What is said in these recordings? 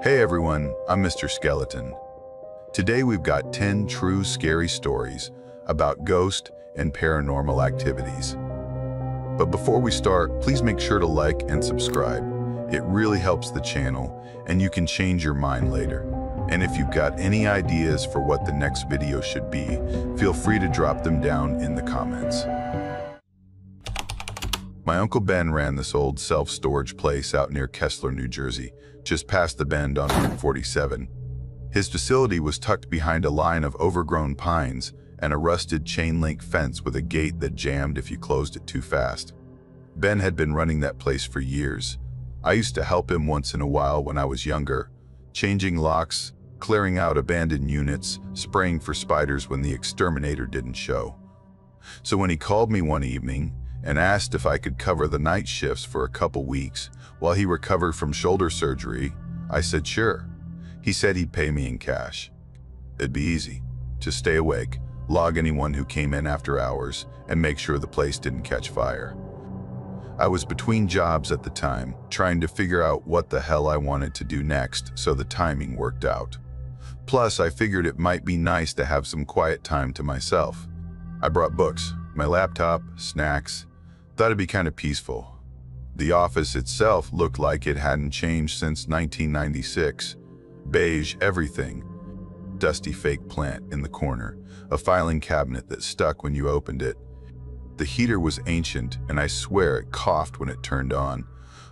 Hey everyone, I'm Mr. Skeleton. Today we've got 10 true scary stories about ghost and paranormal activities. But before we start, please make sure to like and subscribe. It really helps the channel, and you can change your mind later. And if you've got any ideas for what the next video should be, feel free to drop them down in the comments. My Uncle Ben ran this old self-storage place out near Kessler, New Jersey, just past the bend on Route 47. His facility was tucked behind a line of overgrown pines and a rusted chain-link fence with a gate that jammed if you closed it too fast. Ben had been running that place for years. I used to help him once in a while when I was younger, changing locks, clearing out abandoned units, spraying for spiders when the exterminator didn't show. So when he called me one evening and asked if I could cover the night shifts for a couple weeks while he recovered from shoulder surgery, I said sure. He said he'd pay me in cash. It'd be easy. Just stay awake, log anyone who came in after hours, and make sure the place didn't catch fire. I was between jobs at the time, trying to figure out what the hell I wanted to do next, so the timing worked out. Plus, I figured it might be nice to have some quiet time to myself. I brought books, my laptop, snacks. Thought it'd be kind of peaceful. The office itself looked like it hadn't changed since 1996. Beige everything. Dusty fake plant in the corner, a filing cabinet that stuck when you opened it. The heater was ancient, and I swear it coughed when it turned on.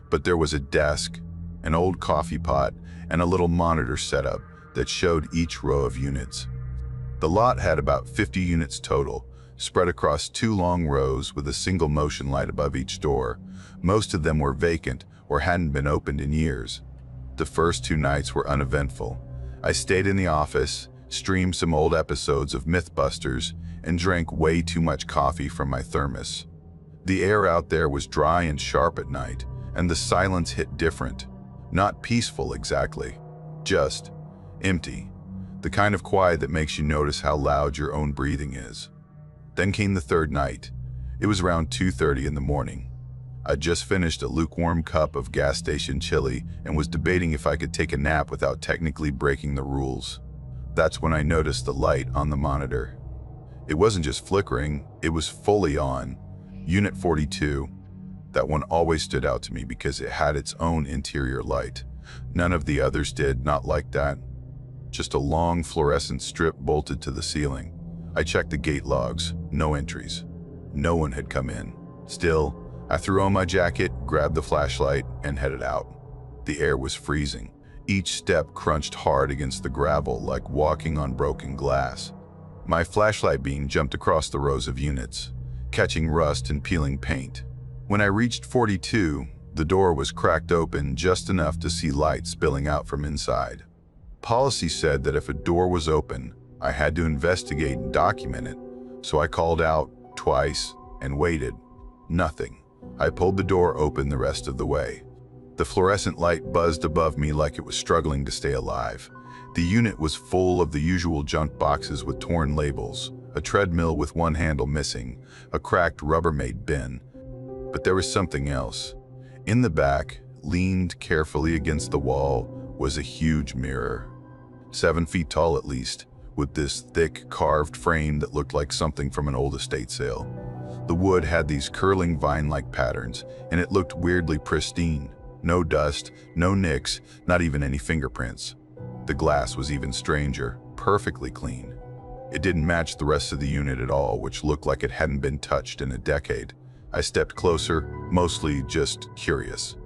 But there was a desk, an old coffee pot, and a little monitor setup that showed each row of units. The lot had about 50 units total, spread across 2 long rows with a single motion light above each door. Most of them were vacant or hadn't been opened in years. The first 2 nights were uneventful. I stayed in the office, streamed some old episodes of Mythbusters, and drank way too much coffee from my thermos. The air out there was dry and sharp at night, and the silence hit different. Not peaceful exactly, just empty. The kind of quiet that makes you notice how loud your own breathing is. Then came the 3rd night. It was around 2:30 in the morning. I'd just finished a lukewarm cup of gas station chili and was debating if I could take a nap without technically breaking the rules. That's when I noticed the light on the monitor. It wasn't just flickering, it was fully on. Unit 42. That one always stood out to me because it had its own interior light. None of the others did, not like that. Just a long fluorescent strip bolted to the ceiling. I checked the gate logs, no entries. No one had come in. Still, I threw on my jacket, grabbed the flashlight, and headed out. The air was freezing. Each step crunched hard against the gravel like walking on broken glass. My flashlight beam jumped across the rows of units, catching rust and peeling paint. When I reached 42, the door was cracked open just enough to see light spilling out from inside. Policy said that if a door was open, I had to investigate and document it, so I called out twice and waited. Nothing. I pulled the door open the rest of the way. The fluorescent light buzzed above me like it was struggling to stay alive. The unit was full of the usual junk boxes with torn labels, a treadmill with one handle missing, a cracked Rubbermaid bin. But there was something else. In the back, leaned carefully against the wall, was a huge mirror. 7 feet tall at least, with this thick, carved frame that looked like something from an old estate sale. The wood had these curling vine-like patterns, and it looked weirdly pristine. No dust, no nicks, not even any fingerprints. The glass was even stranger, perfectly clean. It didn't match the rest of the unit at all, which looked like it hadn't been touched in a decade. I stepped closer, mostly just curious.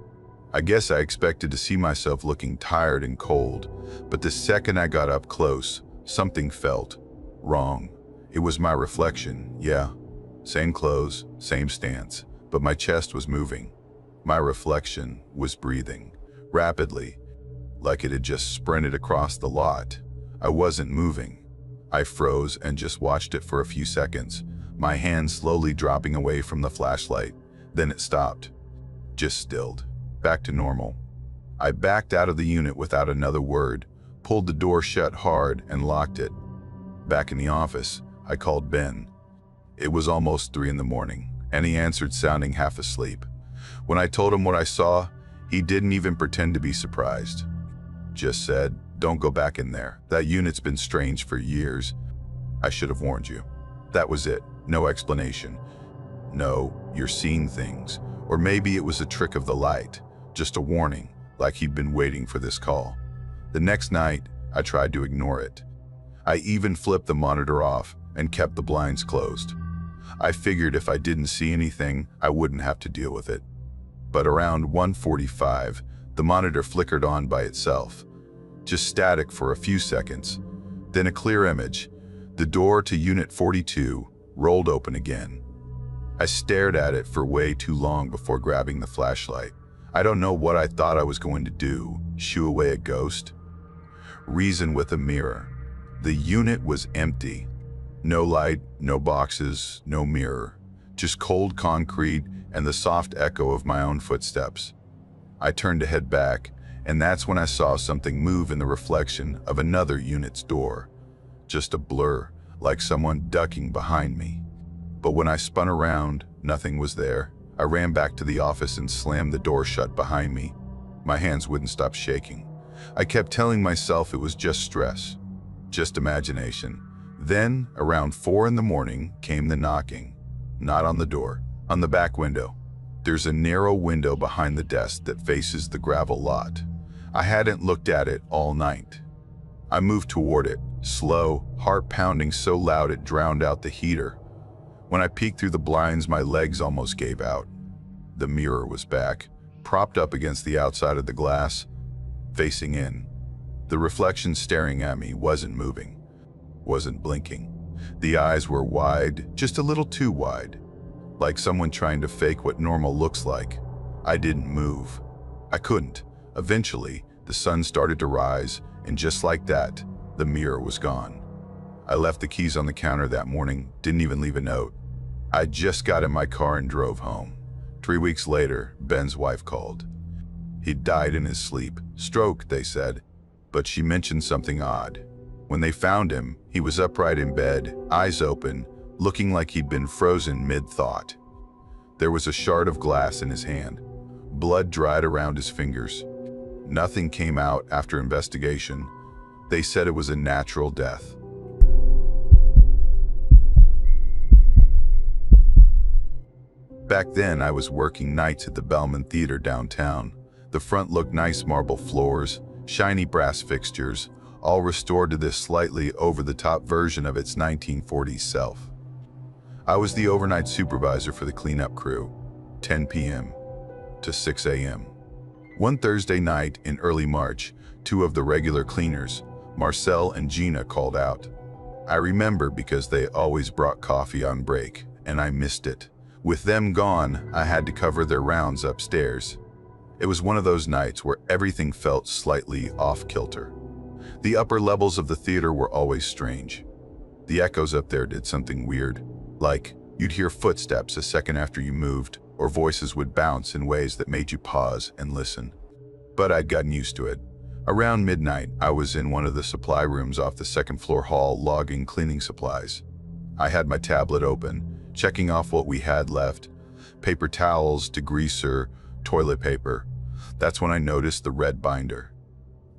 I guess I expected to see myself looking tired and cold, but the second I got up close, something felt wrong. It was my reflection, yeah. Same clothes, same stance, but my chest was moving. My reflection was breathing, rapidly, like it had just sprinted across the lot. I wasn't moving. I froze and just watched it for a few seconds, my hand slowly dropping away from the flashlight. Then it stopped, just stilled, back to normal. I backed out of the unit without another word, pulled the door shut hard and locked it. Back in the office, I called Ben. It was almost 3 in the morning, and he answered sounding half asleep. When I told him what I saw, he didn't even pretend to be surprised. just said, "Don't go back in there. That unit's been strange for years. I should have warned you." That was it. No explanation. "No, you're seeing things." Or maybe it was a trick of the light. Just a warning, like he'd been waiting for this call. The next night, I tried to ignore it. I even flipped the monitor off and kept the blinds closed. I figured if I didn't see anything, I wouldn't have to deal with it. But around 1:45, the monitor flickered on by itself. Just static for a few seconds. Then a clear image. The door to Unit 42 rolled open again. I stared at it for way too long before grabbing the flashlight. I don't know what I thought I was going to do, shoo away a ghost? Reason with a mirror. The unit was empty. No light, no boxes, no mirror. Just cold concrete and the soft echo of my own footsteps. I turned to head back, and that's when I saw something move in the reflection of another unit's door. Just a blur, like someone ducking behind me. But when I spun around, nothing was there. I ran back to the office and slammed the door shut behind me. My hands wouldn't stop shaking. I kept telling myself it was just stress, just imagination. Then, around 4 in the morning, came the knocking. Not on the door, on the back window. There's a narrow window behind the desk that faces the gravel lot. I hadn't looked at it all night. I moved toward it, slow, heart pounding so loud it drowned out the heater. When I peeked through the blinds, my legs almost gave out. The mirror was back, propped up against the outside of the glass, facing in. The reflection staring at me wasn't moving, wasn't blinking. The eyes were wide, just a little too wide, like someone trying to fake what normal looks like. I didn't move. I couldn't. Eventually, the sun started to rise, and just like that, the mirror was gone. I left the keys on the counter that morning, didn't even leave a note. I just got in my car and drove home. 3 weeks later, Ben's wife called. He'd died in his sleep. Stroke, they said, but she mentioned something odd. When they found him, he was upright in bed, eyes open, looking like he'd been frozen mid-thought. There was a shard of glass in his hand. Blood dried around his fingers. Nothing came out after investigation. They said it was a natural death. Back then, I was working nights at the Bellman Theater downtown. The front looked nice, marble floors, shiny brass fixtures, all restored to this slightly over-the-top version of its 1940s self. I was the overnight supervisor for the cleanup crew, 10 p.m. to 6 a.m. One Thursday night in early March, 2 of the regular cleaners, Marcel and Gina, called out. I remember because they always brought coffee on break, and I missed it. With them gone, I had to cover their rounds upstairs. It was one of those nights where everything felt slightly off-kilter. The upper levels of the theater were always strange. The echoes up there did something weird, like you'd hear footsteps a second after you moved, or voices would bounce in ways that made you pause and listen. But I'd gotten used to it. Around midnight, I was in one of the supply rooms off the second-floor hall logging cleaning supplies. I had my tablet open, checking off what we had left. Paper towels, degreaser, toilet paper. That's when I noticed the red binder.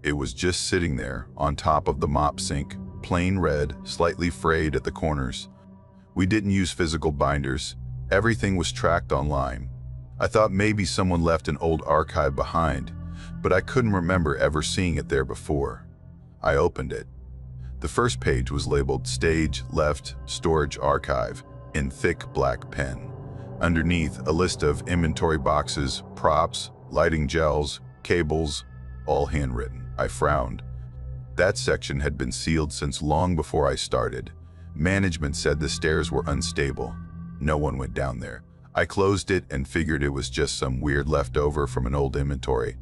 It was just sitting there on top of the mop sink, plain red, slightly frayed at the corners. We didn't use physical binders. Everything was tracked online. I thought maybe someone left an old archive behind, but I couldn't remember ever seeing it there before. I opened it. The first page was labeled Stage Left Storage Archive in thick black pen. Underneath, a list of inventory boxes, props, lighting gels, cables, all handwritten. I frowned. That section had been sealed since long before I started. Management said the stairs were unstable. No one went down there. I closed it and figured it was just some weird leftover from an old inventory.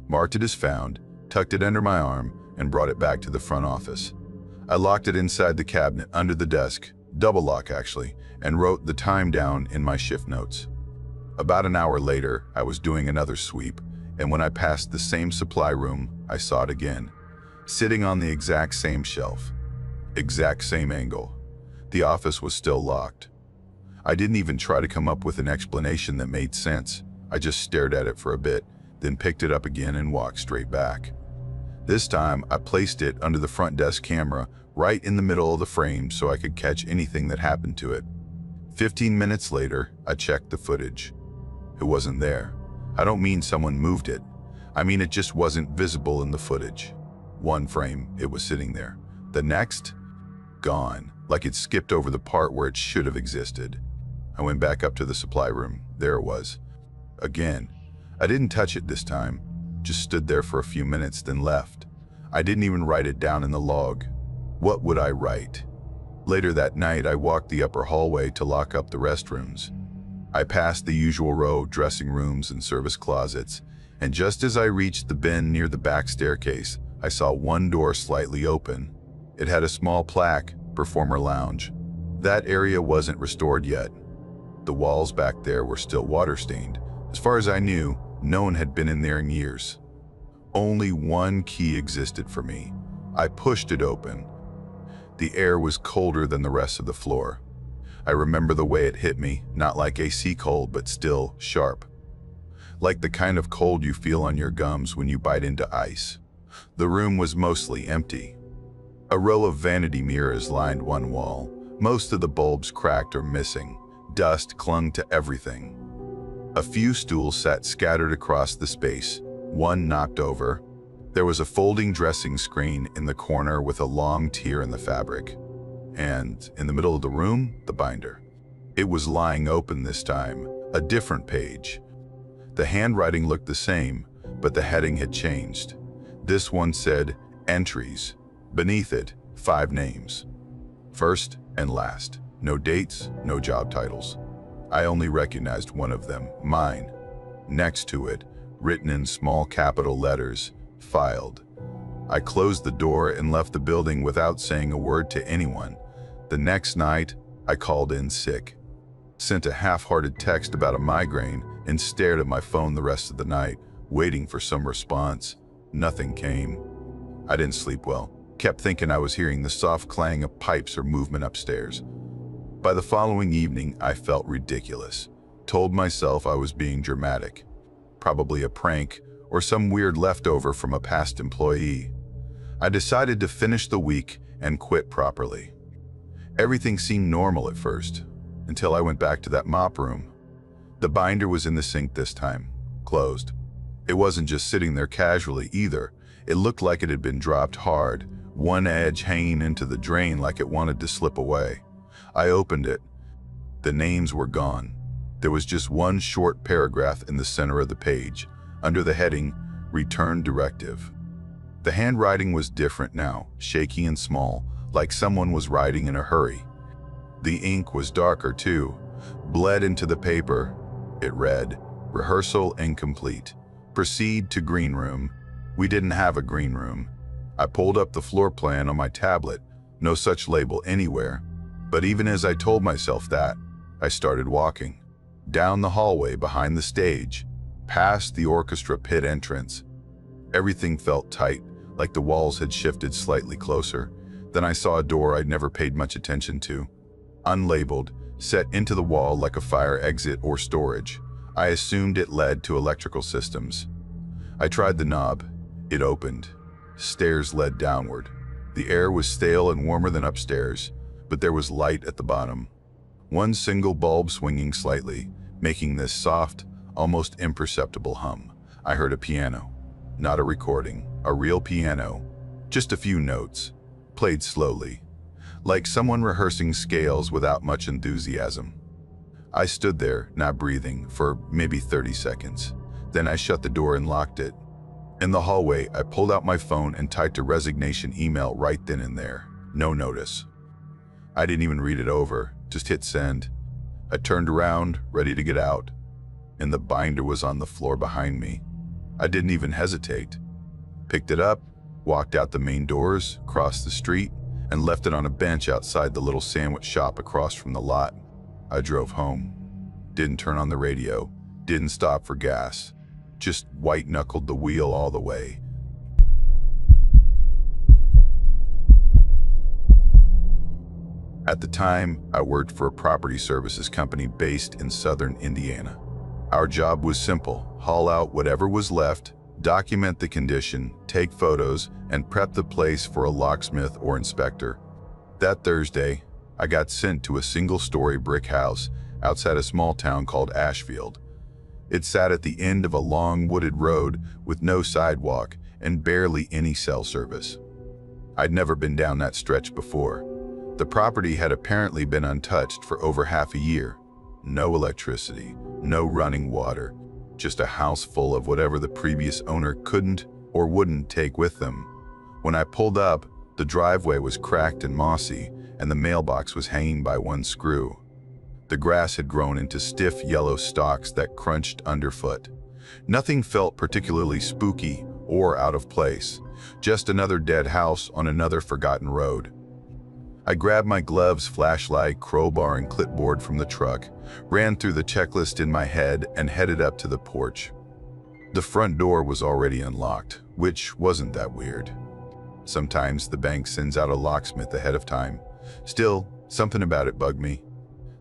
Marked it as found, tucked it under my arm, and brought it back to the front office. I locked it inside the cabinet under the desk, double lock actually, and wrote the time down in my shift notes. About an hour later, I was doing another sweep, and when I passed the same supply room, I saw it again, sitting on the exact same shelf, exact same angle. The office was still locked. I didn't even try to come up with an explanation that made sense. I just stared at it for a bit, then picked it up again and walked straight back. This time, I placed it under the front desk camera, right in the middle of the frame so I could catch anything that happened to it. 15 minutes later, I checked the footage. It wasn't there. I don't mean someone moved it. I mean it just wasn't visible in the footage. One frame, it was sitting there. The next, gone, like it skipped over the part where it should have existed. I went back up to the supply room. There it was. Again, I didn't touch it this time. Just stood there for a few minutes, then left. I didn't even write it down in the log. What would I write? Later that night, I walked the upper hallway to lock up the restrooms. I passed the usual row of dressing rooms and service closets, and just as I reached the bin near the back staircase, I saw one door slightly open. It had a small plaque, Performer Lounge. That area wasn't restored yet. The walls back there were still water-stained. As far as I knew, no one had been in there in years. Only one key existed for me. I pushed it open. The air was colder than the rest of the floor. I remember the way it hit me, not like AC cold, but still sharp. Like the kind of cold you feel on your gums when you bite into ice. The room was mostly empty. A row of vanity mirrors lined one wall. Most of the bulbs cracked or missing. Dust clung to everything. A few stools sat scattered across the space, one knocked over. There was a folding dressing screen in the corner with a long tear in the fabric. And in the middle of the room, the binder. It was lying open this time, a different page. The handwriting looked the same, but the heading had changed. This one said, Entries. Beneath it, 5 names. First and last. No dates, no job titles. I only recognized one of them, mine. Next to it, written in small capital letters, filed. I closed the door and left the building without saying a word to anyone. The next night, I called in sick. Sent a half-hearted text about a migraine and stared at my phone the rest of the night, waiting for some response. Nothing came. I didn't sleep well. Kept thinking I was hearing the soft clang of pipes or movement upstairs. By the following evening, I felt ridiculous. Told myself I was being dramatic. Probably a prank or some weird leftover from a past employee. I decided to finish the week and quit properly. Everything seemed normal at first, until I went back to that mop room. The binder was in the sink this time, closed. It wasn't just sitting there casually either. It looked like it had been dropped hard, one edge hanging into the drain like it wanted to slip away. I opened it. The names were gone. There was just one short paragraph in the center of the page, under the heading, Return Directive. The handwriting was different now, shaky and small, like someone was writing in a hurry. The ink was darker too, bled into the paper. It read, Rehearsal incomplete. Proceed to green room. We didn't have a green room. I pulled up the floor plan on my tablet, no such label anywhere. But even as I told myself that, I started walking. Down the hallway behind the stage, past the orchestra pit entrance. Everything felt tight, like the walls had shifted slightly closer. Then I saw a door I'd never paid much attention to. Unlabeled, set into the wall like a fire exit or storage. I assumed it led to electrical systems. I tried the knob. It opened. Stairs led downward. The air was stale and warmer than upstairs, but there was light at the bottom. One single bulb swinging slightly, making this soft, almost imperceptible hum. I heard a piano. Not a recording, a real piano. Just a few notes, played slowly, like someone rehearsing scales without much enthusiasm. I stood there, not breathing, for maybe 30 seconds. Then I shut the door and locked it. In the hallway, I pulled out my phone and typed a resignation email right then and there. No notice. I didn't even read it over, just hit send. I turned around, ready to get out, and the binder was on the floor behind me. I didn't even hesitate. Picked it up, walked out the main doors, crossed the street, and left it on a bench outside the little sandwich shop across from the lot. I drove home. Didn't turn on the radio, didn't stop for gas, just white-knuckled the wheel all the way. At the time, I worked for a property services company based in southern Indiana. Our job was simple: haul out whatever was left, document the condition, take photos, and prep the place for a locksmith or inspector. That Thursday, I got sent to a single-story brick house outside a small town called Ashfield. It sat at the end of a long wooded road with no sidewalk and barely any cell service. I'd never been down that stretch before. The property had apparently been untouched for over half a year. No electricity, no running water, just a house full of whatever the previous owner couldn't or wouldn't take with them. When I pulled up, the driveway was cracked and mossy, and the mailbox was hanging by one screw. The grass had grown into stiff yellow stalks that crunched underfoot. Nothing felt particularly spooky or out of place, just another dead house on another forgotten road. I grabbed my gloves, flashlight, crowbar, and clipboard from the truck, ran through the checklist in my head, and headed up to the porch. The front door was already unlocked, which wasn't that weird. Sometimes the bank sends out a locksmith ahead of time. Still, something about it bugged me.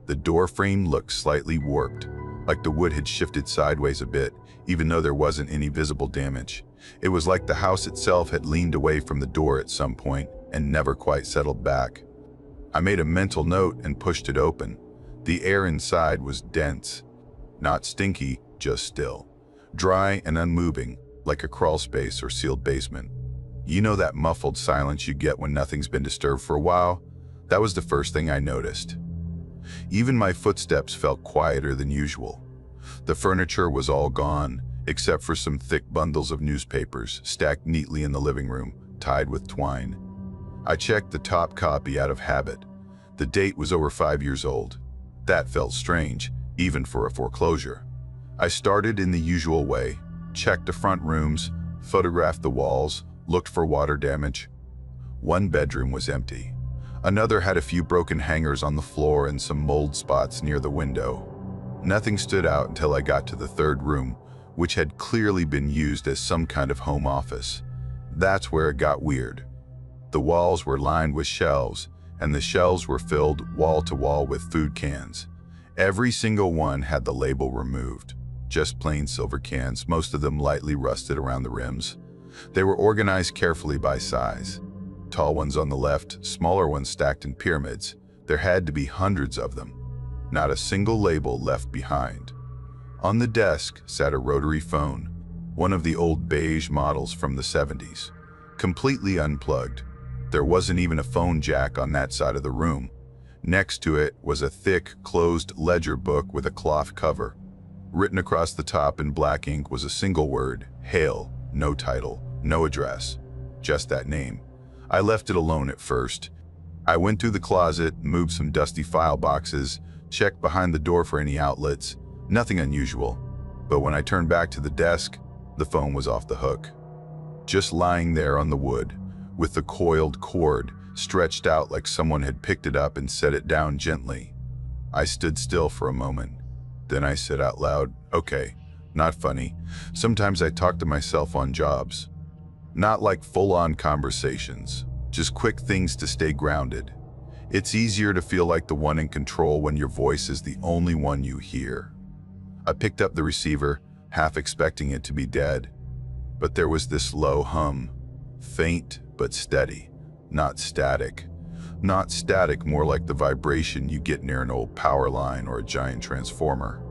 The door frame looked slightly warped, like the wood had shifted sideways a bit, even though there wasn't any visible damage. It was like the house itself had leaned away from the door at some point and never quite settled back. I made a mental note and pushed it open. The air inside was dense. Not stinky, just still. Dry and unmoving, like a crawl space or sealed basement. You know that muffled silence you get when nothing's been disturbed for a while? That was the first thing I noticed. Even my footsteps felt quieter than usual. The furniture was all gone, except for some thick bundles of newspapers stacked neatly in the living room, tied with twine. I checked the top copy out of habit. The date was over 5 years old. That felt strange, even for a foreclosure. I started in the usual way, checked the front rooms, photographed the walls, looked for water damage. One bedroom was empty. Another had a few broken hangers on the floor and some mold spots near the window. Nothing stood out until I got to the third room, which had clearly been used as some kind of home office. That's where it got weird. The walls were lined with shelves, and the shelves were filled wall to wall with food cans. Every single one had the label removed. Just plain silver cans, most of them lightly rusted around the rims. They were organized carefully by size. Tall ones on the left, smaller ones stacked in pyramids. There had to be hundreds of them. Not a single label left behind. On the desk sat a rotary phone, one of the old beige models from the 70s, completely unplugged. There wasn't even a phone jack on that side of the room. Next to it was a thick, closed ledger book with a cloth cover. Written across the top in black ink was a single word, Hale, no title, no address, just that name. I left it alone at first. I went through the closet, moved some dusty file boxes, checked behind the door for any outlets. Nothing unusual. But when I turned back to the desk, the phone was off the hook. Just lying there on the wood, with the coiled cord stretched out like someone had picked it up and set it down gently. I stood still for a moment. Then I said out loud, "Okay, not funny. Sometimes I talk to myself on jobs. Not like full-on conversations, just quick things to stay grounded. It's easier to feel like the one in control when your voice is the only one you hear." I picked up the receiver, half expecting it to be dead. But there was this low hum, faint but steady, not static. Not static, more like the vibration you get near an old power line or a giant transformer.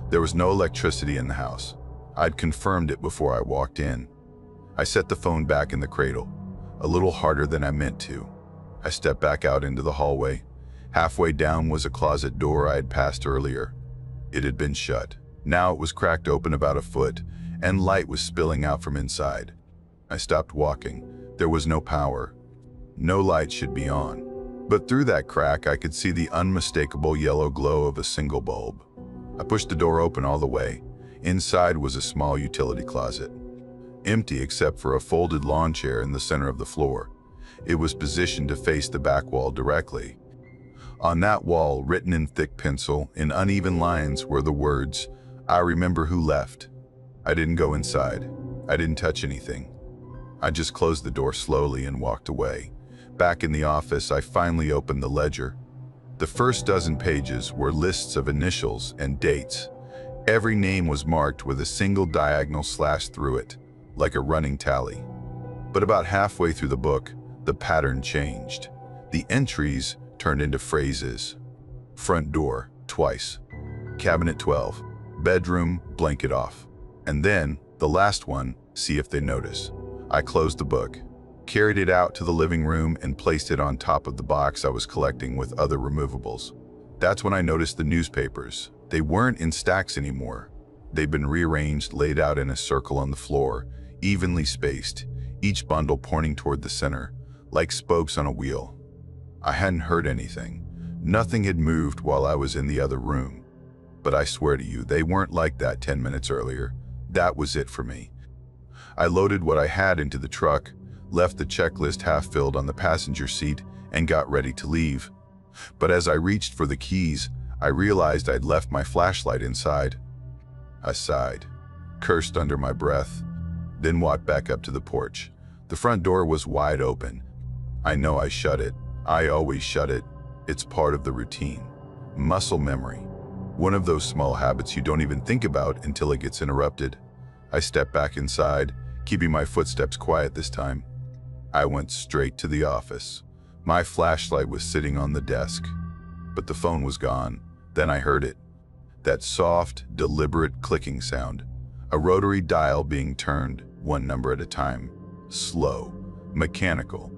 There was no electricity in the house. I'd confirmed it before I walked in. I set the phone back in the cradle, a little harder than I meant to. I stepped back out into the hallway. Halfway down was a closet door I had passed earlier. It had been shut. Now it was cracked open about a foot, and light was spilling out from inside. I stopped walking. There was no power. No light should be on. But through that crack, I could see the unmistakable yellow glow of a single bulb. I pushed the door open all the way. Inside was a small utility closet. Empty except for a folded lawn chair in the center of the floor. It was positioned to face the back wall directly. On that wall, written in thick pencil, in uneven lines, were the words, "I remember who left." I didn't go inside. I didn't touch anything. I just closed the door slowly and walked away. Back in the office, I finally opened the ledger. The first dozen pages were lists of initials and dates. Every name was marked with a single diagonal slash through it, like a running tally. But about halfway through the book, the pattern changed. The entries turned into phrases. Front door, twice. Cabinet 12. Bedroom, blanket off. And then, the last one, see if they notice. I closed the book, carried it out to the living room, and placed it on top of the box I was collecting with other removables. That's when I noticed the newspapers. They weren't in stacks anymore. They'd been rearranged, laid out in a circle on the floor, evenly spaced, each bundle pointing toward the center, like spokes on a wheel. I hadn't heard anything. Nothing had moved while I was in the other room. But I swear to you, they weren't like that 10 minutes earlier. That was it for me. I loaded what I had into the truck, left the checklist half-filled on the passenger seat, and got ready to leave. But as I reached for the keys, I realized I'd left my flashlight inside. I sighed, cursed under my breath, then walked back up to the porch. The front door was wide open. I know I shut it. I always shut it. It's part of the routine. Muscle memory. One of those small habits you don't even think about until it gets interrupted. I stepped back inside, keeping my footsteps quiet this time. I went straight to the office. My flashlight was sitting on the desk, but the phone was gone. Then I heard it. That soft, deliberate clicking sound. A rotary dial being turned, one number at a time. Slow, mechanical.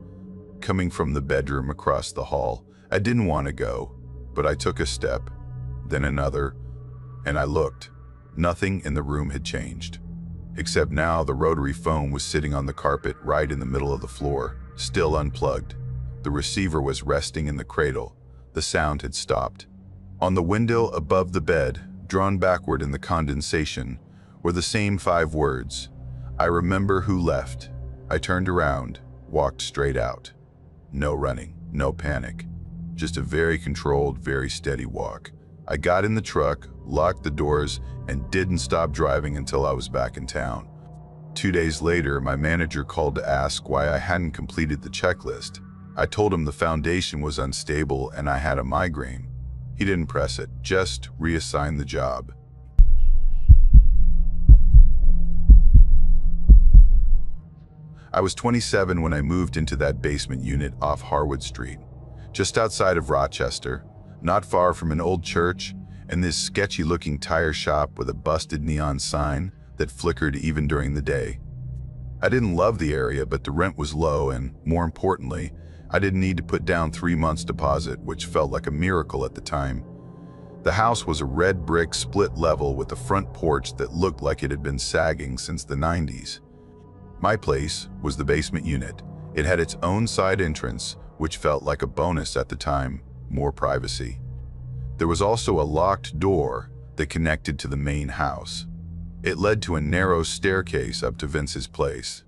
Coming from the bedroom across the hall. I didn't want to go, but I took a step, then another, and I looked. Nothing in the room had changed. Except now the rotary phone was sitting on the carpet right in the middle of the floor, still unplugged. The receiver was resting in the cradle. The sound had stopped. On the window above the bed, drawn backward in the condensation, were the same 5 words. I remember who left. I turned around, walked straight out. No running, no panic. Just a very controlled, very steady walk. I got in the truck, locked the doors, and didn't stop driving until I was back in town. 2 days later, my manager called to ask why I hadn't completed the checklist. I told him the foundation was unstable and I had a migraine. He didn't press it, just reassigned the job. I was 27 when I moved into that basement unit off Harwood Street, just outside of Rochester, not far from an old church and this sketchy-looking tire shop with a busted neon sign that flickered even during the day. I didn't love the area, but the rent was low and, more importantly, I didn't need to put down 3 months' deposit, which felt like a miracle at the time. The house was a red brick split level with a front porch that looked like it had been sagging since the 90s. My place was the basement unit. It had its own side entrance, which felt like a bonus at the time, more privacy. There was also a locked door that connected to the main house. It led to a narrow staircase up to Vince's place.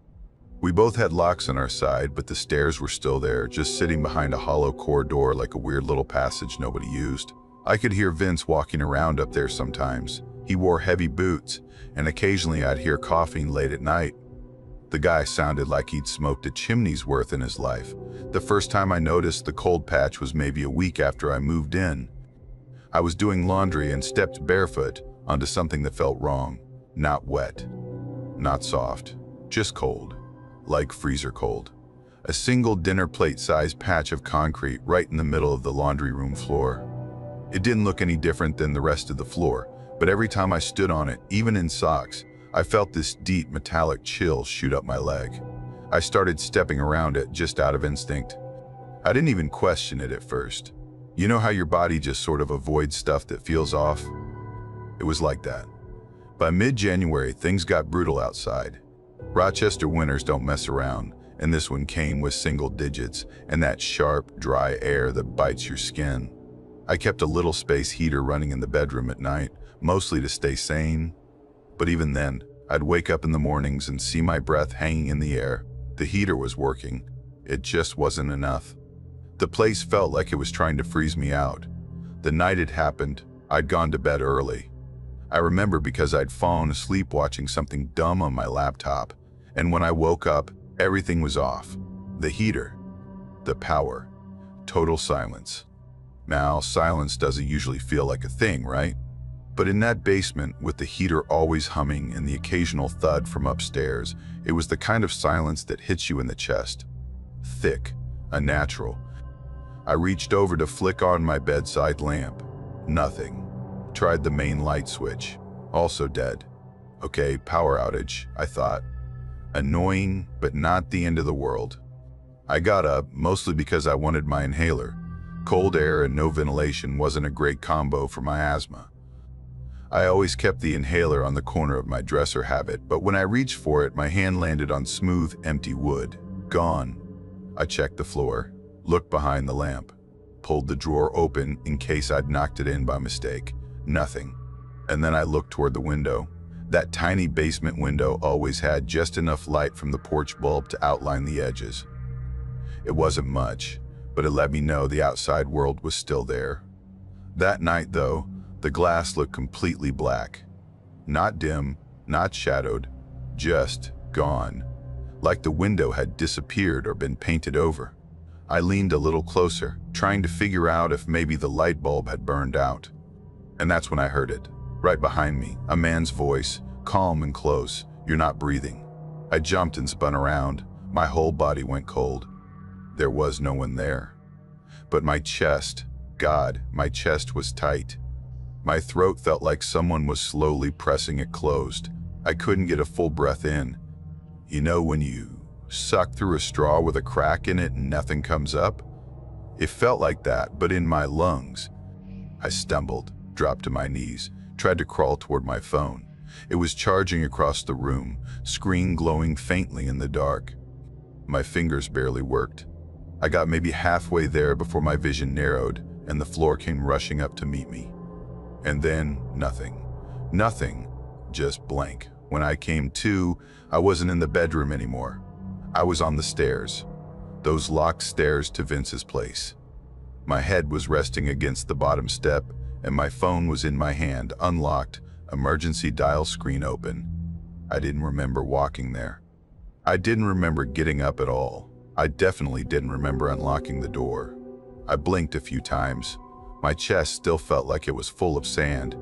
We both had locks on our side, but the stairs were still there, just sitting behind a hollow core door like a weird little passage nobody used. I could hear Vince walking around up there sometimes. He wore heavy boots, and occasionally I'd hear coughing late at night. The guy sounded like he'd smoked a chimney's worth in his life. The first time I noticed the cold patch was maybe a week after I moved in. I was doing laundry and stepped barefoot onto something that felt wrong. Not wet, not soft, just cold, like freezer cold. A single dinner plate-sized patch of concrete right in the middle of the laundry room floor. It didn't look any different than the rest of the floor, but every time I stood on it, even in socks, I felt this deep metallic chill shoot up my leg. I started stepping around it just out of instinct. I didn't even question it at first. You know how your body just sort of avoids stuff that feels off? It was like that. By mid-January, things got brutal outside. Rochester winters don't mess around, and this one came with single digits and that sharp, dry air that bites your skin. I kept a little space heater running in the bedroom at night, mostly to stay sane. But even then, I'd wake up in the mornings and see my breath hanging in the air. The heater was working. It just wasn't enough. The place felt like it was trying to freeze me out. The night it happened, I'd gone to bed early. I remember because I'd fallen asleep watching something dumb on my laptop, and when I woke up, everything was off. The heater, the power, total silence. Now, silence doesn't usually feel like a thing, right? But in that basement, with the heater always humming and the occasional thud from upstairs, it was the kind of silence that hits you in the chest. Thick, unnatural. I reached over to flick on my bedside lamp. Nothing. Tried the main light switch. Also dead. Okay, power outage, I thought. Annoying, but not the end of the world. I got up, mostly because I wanted my inhaler. Cold air and no ventilation wasn't a great combo for my asthma. I always kept the inhaler on the corner of my dresser habit, but when I reached for it, my hand landed on smooth, empty wood. Gone. I checked the floor, looked behind the lamp, pulled the drawer open in case I'd knocked it in by mistake. Nothing. And then I looked toward the window. That tiny basement window always had just enough light from the porch bulb to outline the edges. It wasn't much, but it let me know the outside world was still there. That night, though, the glass looked completely black. Not dim, not shadowed, just gone. Like the window had disappeared or been painted over. I leaned a little closer, trying to figure out if maybe the light bulb had burned out. And that's when I heard it. Right behind me, a man's voice, calm and close. "You're not breathing." I jumped and spun around. My whole body went cold. There was no one there. But my chest, God, my chest was tight. My throat felt like someone was slowly pressing it closed. I couldn't get a full breath in. You know when you suck through a straw with a crack in it and nothing comes up? It felt like that, but in my lungs. I stumbled, dropped to my knees, tried to crawl toward my phone. It was charging across the room, screen glowing faintly in the dark. My fingers barely worked. I got maybe halfway there before my vision narrowed and the floor came rushing up to meet me. And then nothing. Nothing. Just blank. When I came to, I wasn't in the bedroom anymore. I was on the stairs. Those locked stairs to Vince's place. My head was resting against the bottom step, and my phone was in my hand, unlocked, emergency dial screen open. I didn't remember walking there. I didn't remember getting up at all. I definitely didn't remember unlocking the door. I blinked a few times. My chest still felt like it was full of sand.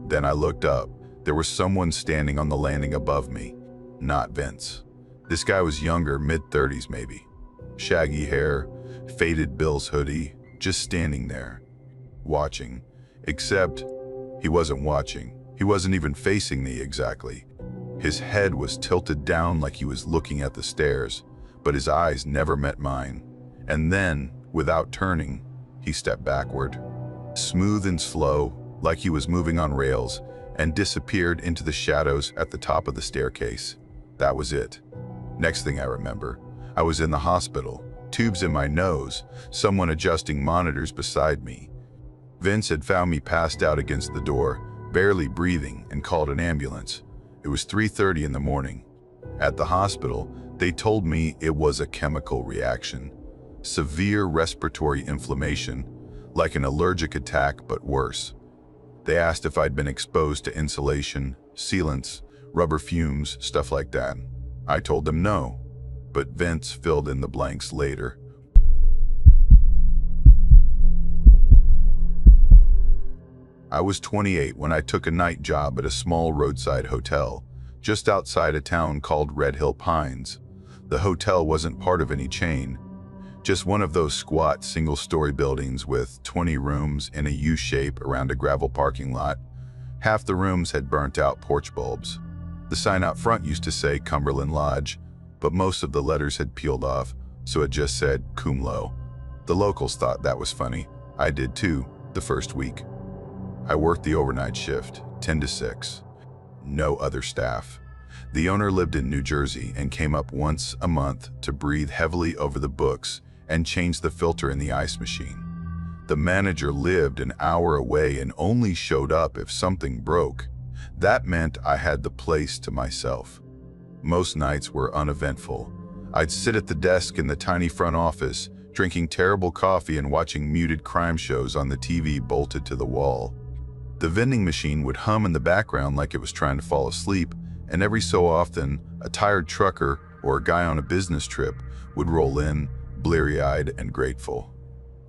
Then I looked up. There was someone standing on the landing above me. Not Vince. This guy was younger, mid-30s maybe. Shaggy hair, faded Bill's hoodie, just standing there, watching. Except he wasn't watching. He wasn't even facing me exactly. His head was tilted down like he was looking at the stairs, but his eyes never met mine. And then, without turning, he stepped backward. Smooth and slow, like he was moving on rails, and disappeared into the shadows at the top of the staircase. That was it. Next thing I remember, I was in the hospital, tubes in my nose, someone adjusting monitors beside me. Vince had found me passed out against the door, barely breathing, and called an ambulance. It was 3:30 in the morning. At the hospital, they told me it was a chemical reaction. Severe respiratory inflammation, like an allergic attack but worse. They asked if I'd been exposed to insulation, sealants, rubber fumes, stuff like that. I told them no, but Vince filled in the blanks later. I was 28 when I took a night job at a small roadside hotel, just outside a town called Red Hill Pines. The hotel wasn't part of any chain, just one of those squat single-story buildings with 20 rooms in a U-shape around a gravel parking lot. Half the rooms had burnt-out porch bulbs. The sign out front used to say Cumberland Lodge, but most of the letters had peeled off, so it just said Kumlo. The locals thought that was funny. I did too, the first week. I worked the overnight shift, 10 to 6. No other staff. The owner lived in New Jersey and came up once a month to breathe heavily over the books and change the filter in the ice machine. The manager lived an hour away and only showed up if something broke. That meant I had the place to myself. Most nights were uneventful. I'd sit at the desk in the tiny front office, drinking terrible coffee and watching muted crime shows on the TV bolted to the wall. The vending machine would hum in the background like it was trying to fall asleep, and every so often, a tired trucker or a guy on a business trip would roll in, bleary-eyed and grateful.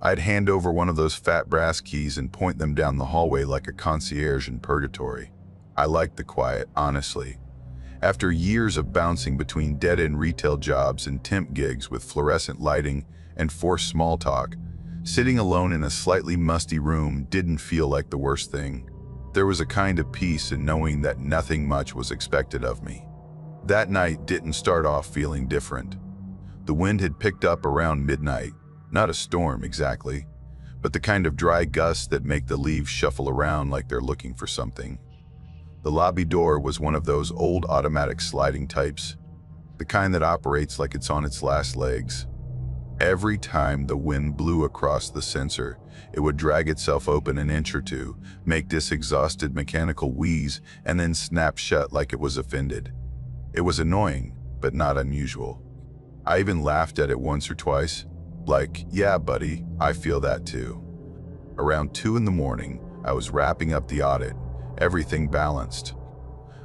I'd hand over one of those fat brass keys and point them down the hallway like a concierge in purgatory. I liked the quiet, honestly. After years of bouncing between dead-end retail jobs and temp gigs with fluorescent lighting and forced small talk, sitting alone in a slightly musty room didn't feel like the worst thing. There was a kind of peace in knowing that nothing much was expected of me. That night didn't start off feeling different. The wind had picked up around midnight, not a storm exactly, but the kind of dry gusts that make the leaves shuffle around like they're looking for something. The lobby door was one of those old automatic sliding types, the kind that operates like it's on its last legs. Every time the wind blew across the sensor, it would drag itself open an inch or two, make this exhausted mechanical wheeze, and then snap shut like it was offended. It was annoying, but not unusual. I even laughed at it once or twice, like, yeah, buddy, I feel that too. Around 2 in the morning, I was wrapping up the audit, everything balanced.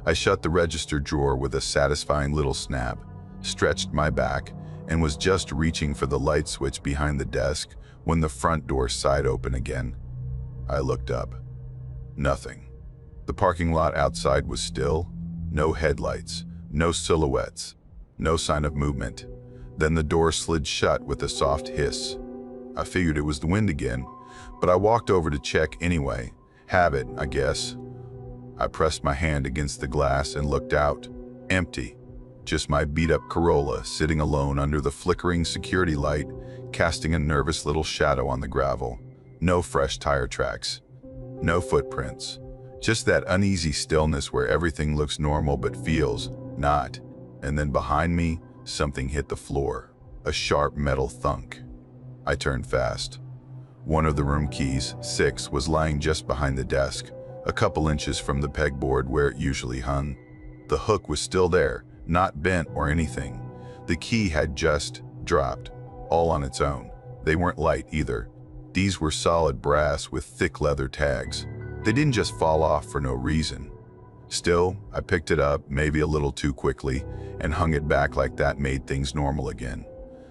I shut the register drawer with a satisfying little snap, stretched my back, and was just reaching for the light switch behind the desk when the front door sighed open again. I looked up. Nothing. The parking lot outside was still. No headlights, no silhouettes, no sign of movement. Then the door slid shut with a soft hiss. I figured it was the wind again, but I walked over to check anyway. Habit, I guess. I pressed my hand against the glass and looked out. Empty. Just my beat-up Corolla sitting alone under the flickering security light, casting a nervous little shadow on the gravel. No fresh tire tracks. No footprints. Just that uneasy stillness where everything looks normal but feels not. And then behind me, something hit the floor. A sharp metal thunk. I turned fast. One of the room keys, 6, was lying just behind the desk, a couple inches from the pegboard where it usually hung. The hook was still there, not bent or anything. The key had just dropped, all on its own. They weren't light either. These were solid brass with thick leather tags. They didn't just fall off for no reason. Still, I picked it up, maybe a little too quickly, and hung it back like that made things normal again.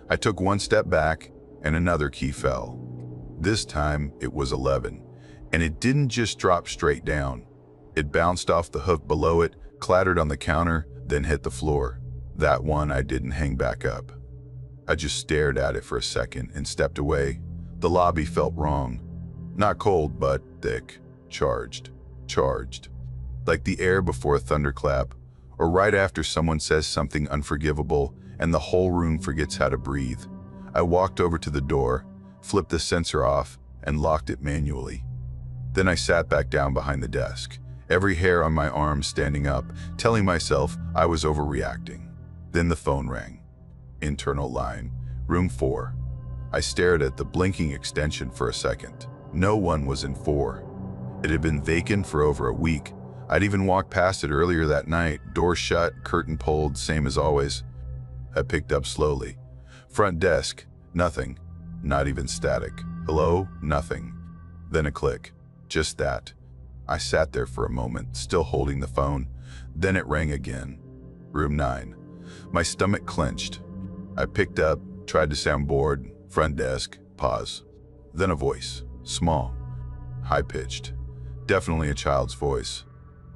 I took one step back, and another key fell. This time, it was 11, and it didn't just drop straight down. It bounced off the hook below it, clattered on the counter, then hit the floor. That one I didn't hang back up. I just stared at it for a second and stepped away. The lobby felt wrong. Not cold, but thick. Charged. Like the air before a thunderclap, or right after someone says something unforgivable and the whole room forgets how to breathe. I walked over to the door, flipped the sensor off, and locked it manually. Then I sat back down behind the desk, every hair on my arm standing up, telling myself I was overreacting. Then the phone rang. Internal line, room 4. I stared at the blinking extension for a second. No one was in 4. It had been vacant for over a week. I'd even walked past it earlier that night, door shut, curtain pulled, same as always. I picked up slowly. Front desk, nothing, not even static. Hello, nothing. Then a click, just that. I sat there for a moment, still holding the phone. Then it rang again. Room 9. My stomach clenched. I picked up, tried to sound bored. Front desk, pause. Then a voice, small, high-pitched. Definitely a child's voice.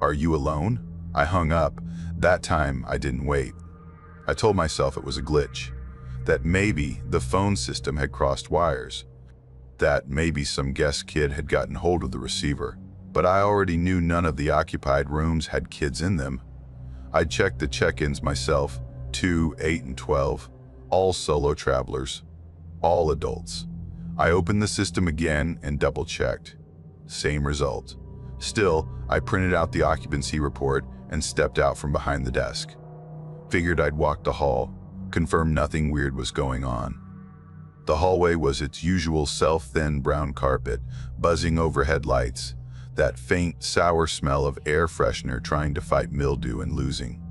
Are you alone? I hung up. That time, I didn't wait. I told myself it was a glitch. That maybe the phone system had crossed wires. That maybe some guest kid had gotten hold of the receiver. But I already knew none of the occupied rooms had kids in them. I checked the check-ins myself, 2, 8, and 12. All solo travelers. All adults. I opened the system again and double-checked. Same result. Still, I printed out the occupancy report and stepped out from behind the desk. Figured I'd walk the hall, confirm nothing weird was going on. The hallway was its usual self-thin brown carpet, buzzing overhead lights, that faint, sour smell of air freshener trying to fight mildew and losing.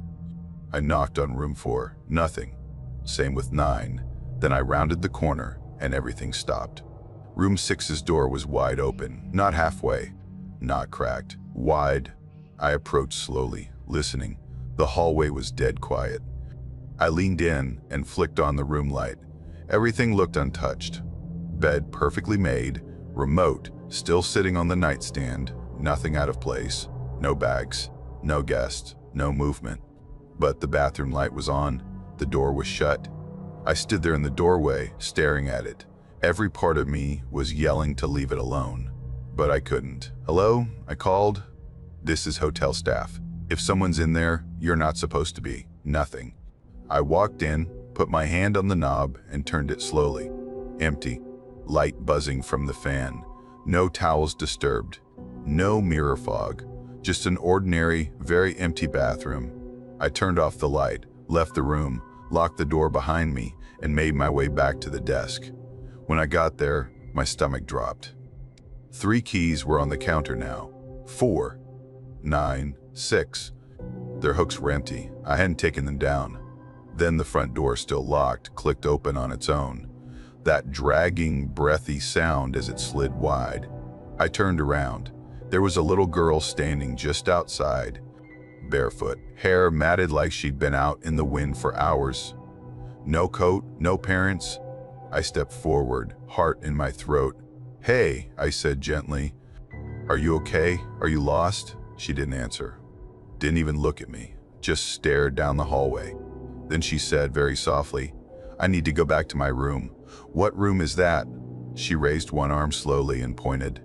I knocked on room 4, nothing. Same with 9. Then I rounded the corner and everything stopped. Room 6's door was wide open, not halfway, not cracked, wide. I approached slowly, listening. The hallway was dead quiet. I leaned in and flicked on the room light. Everything looked untouched. Bed perfectly made, remote, still sitting on the nightstand, nothing out of place, no bags, no guests, no movement. But the bathroom light was on, the door was shut. I stood there in the doorway, staring at it. Every part of me was yelling to leave it alone, but I couldn't. "Hello?" I called. "This is hotel staff. If someone's in there, you're not supposed to be." Nothing. I walked in, put my hand on the knob, and turned it slowly. Empty. Light buzzing from the fan. No towels disturbed. No mirror fog. Just an ordinary, very empty bathroom. I turned off the light, left the room, locked the door behind me, and made my way back to the desk. When I got there, my stomach dropped. 3 keys were on the counter now. 4, 9, 6. Their hooks were empty. I hadn't taken them down. Then the front door, still locked, clicked open on its own. That dragging, breathy sound as it slid wide. I turned around. There was a little girl standing just outside, barefoot, hair matted like she'd been out in the wind for hours. No coat, no parents. I stepped forward, heart in my throat. "Hey," I said gently. "Are you okay? Are you lost?" She didn't answer. Didn't even look at me, just stared down the hallway. Then she said very softly, "I need to go back to my room." "What room is that?" She raised one arm slowly and pointed.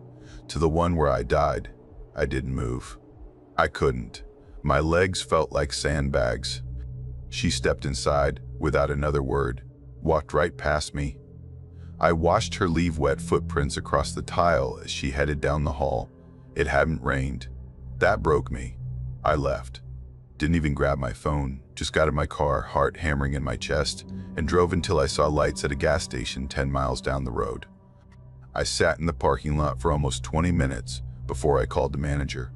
"To the one where I died." I didn't move. I couldn't. My legs felt like sandbags. She stepped inside without another word, walked right past me. I watched her leave wet footprints across the tile as she headed down the hall. It hadn't rained. That broke me. I left. Didn't even grab my phone, just got in my car, heart hammering in my chest, and drove until I saw lights at a gas station 10 miles down the road. I sat in the parking lot for almost 20 minutes before I called the manager.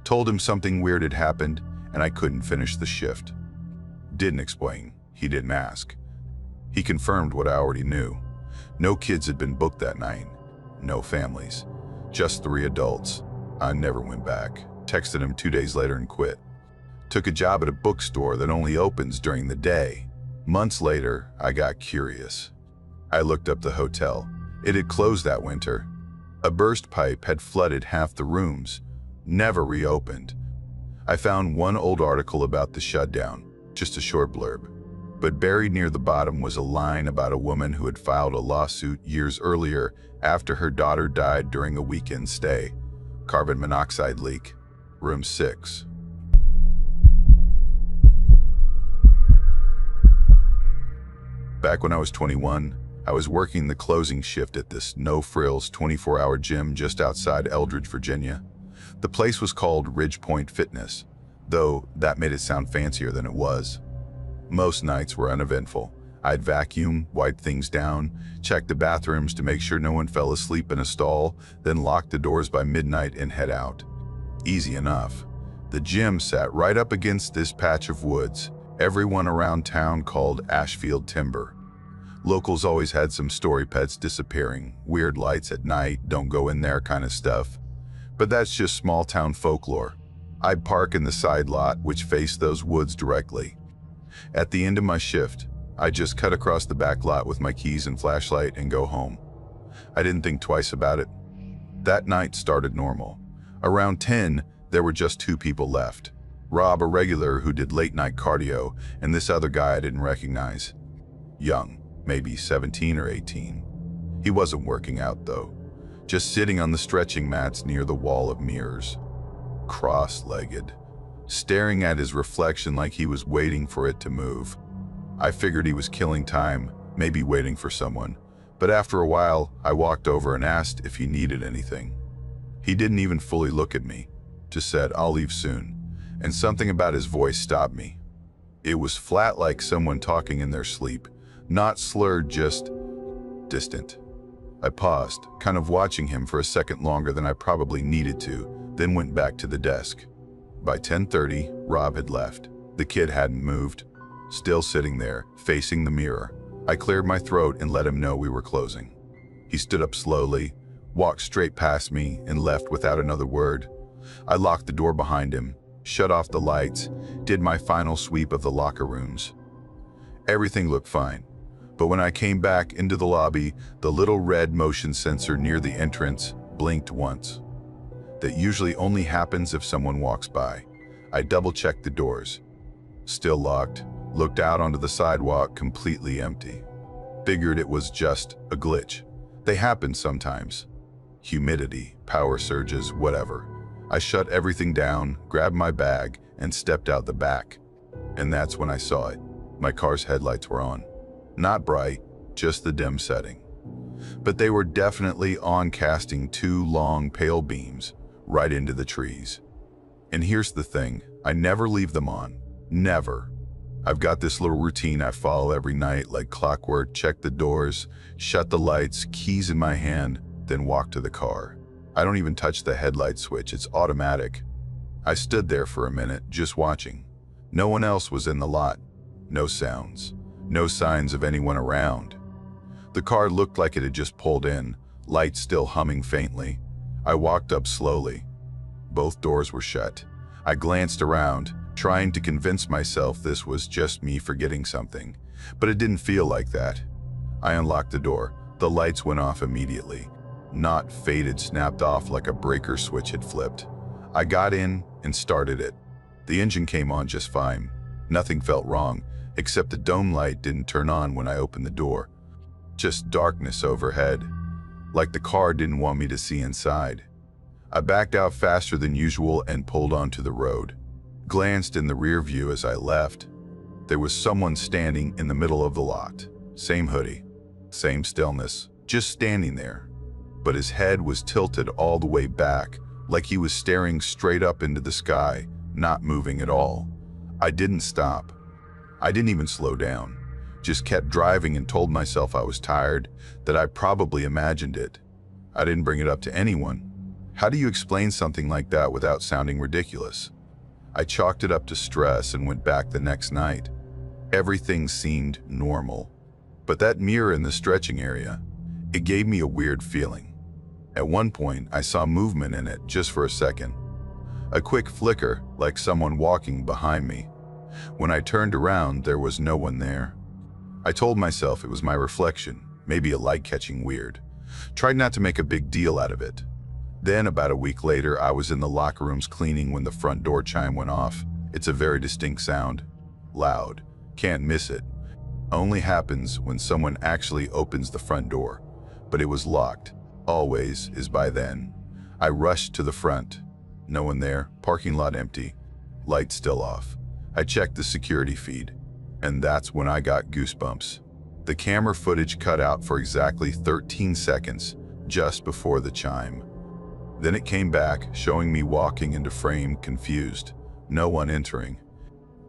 Told him something weird had happened and I couldn't finish the shift. Didn't explain. He didn't ask. He confirmed what I already knew. No kids had been booked that night. No families. Just 3 adults. I never went back. Texted him 2 days later and quit. Took a job at a bookstore that only opens during the day. Months later, I got curious. I looked up the hotel. It had closed that winter. A burst pipe had flooded half the rooms. Never reopened. I found one old article about the shutdown, just a short blurb. But buried near the bottom was a line about a woman who had filed a lawsuit years earlier after her daughter died during a weekend stay. Carbon monoxide leak. Room 6. Back when I was 21, I was working the closing shift at this no-frills 24-hour gym just outside Eldridge, Virginia. The place was called Ridge Point Fitness, though that made it sound fancier than it was. Most nights were uneventful. I'd vacuum, wipe things down, check the bathrooms to make sure no one fell asleep in a stall, then lock the doors by midnight and head out. Easy enough. The gym sat right up against this patch of woods everyone around town called Ashfield Timber. Locals always had some story pets disappearing, weird lights at night, don't go in there kind of stuff. But that's just small town folklore. I'd park in the side lot, which faced those woods directly. At the end of my shift, I'd just cut across the back lot with my keys and flashlight and go home. I didn't think twice about it. That night started normal. Around 10, there were just 2 people left. Rob, a regular who did late-night cardio, and this other guy I didn't recognize. Young, maybe 17 or 18. He wasn't working out, though. Just sitting on the stretching mats near the wall of mirrors. Cross-legged. Staring at his reflection like he was waiting for it to move. I figured he was killing time, maybe waiting for someone. But after a while, I walked over and asked if he needed anything. He didn't even fully look at me. Just said, "I'll leave soon." And something about his voice stopped me. It was flat, like someone talking in their sleep. Not slurred, just distant. I paused, kind of watching him for a second longer than I probably needed to, then went back to the desk. By 10:30, Rob had left. The kid hadn't moved. Still sitting there, facing the mirror. I cleared my throat and let him know we were closing. He stood up slowly, walked straight past me, and left without another word. I locked the door behind him, shut off the lights, did my final sweep of the locker rooms. Everything looked fine. But when I came back into the lobby, the little red motion sensor near the entrance blinked once. That usually only happens if someone walks by. I double-checked the doors. Still locked, looked out onto the sidewalk, completely empty. Figured it was just a glitch. They happen sometimes. Humidity, power surges, whatever. I shut everything down, grabbed my bag, and stepped out the back. And that's when I saw it. My car's headlights were on. Not bright, just the dim setting. But they were definitely on, casting two long, pale beams right into the trees. And here's the thing, I never leave them on. Never. I've got this little routine I follow every night, like clockwork: check the doors, shut the lights, keys in my hand, then walk to the car. I don't even touch the headlight switch, it's automatic. I stood there for a minute, just watching. No one else was in the lot. No sounds. No signs of anyone around. The car looked like it had just pulled in, lights still humming faintly. I walked up slowly. Both doors were shut. I glanced around, trying to convince myself this was just me forgetting something, but it didn't feel like that. I unlocked the door. The lights went off immediately. Not faded, snapped off like a breaker switch had flipped. I got in and started it. The engine came on just fine. Nothing felt wrong, except the dome light didn't turn on when I opened the door. Just darkness overhead, like the car didn't want me to see inside. I backed out faster than usual and pulled onto the road. Glanced in the rear view as I left. There was someone standing in the middle of the lot. Same hoodie, same stillness, just standing there. But his head was tilted all the way back, like he was staring straight up into the sky, not moving at all. I didn't stop. I didn't even slow down. Just kept driving and told myself I was tired, that I probably imagined it. I didn't bring it up to anyone. How do you explain something like that without sounding ridiculous? I chalked it up to stress and went back the next night. Everything seemed normal. But that mirror in the stretching area, it gave me a weird feeling. At one point, I saw movement in it just for a second. A quick flicker, like someone walking behind me. When I turned around, there was no one there. I told myself it was my reflection, maybe a light catching weird. Tried not to make a big deal out of it. Then, about a week later, I was in the locker rooms cleaning when the front door chime went off. It's a very distinct sound. Loud. Can't miss it. Only happens when someone actually opens the front door. But it was locked. Always is by then. I rushed to the front. No one there. Parking lot empty. Lights still off. I checked the security feed. And that's when I got goosebumps. The camera footage cut out for exactly 13 seconds, just before the chime. Then it came back, showing me walking into frame, confused. No one entering.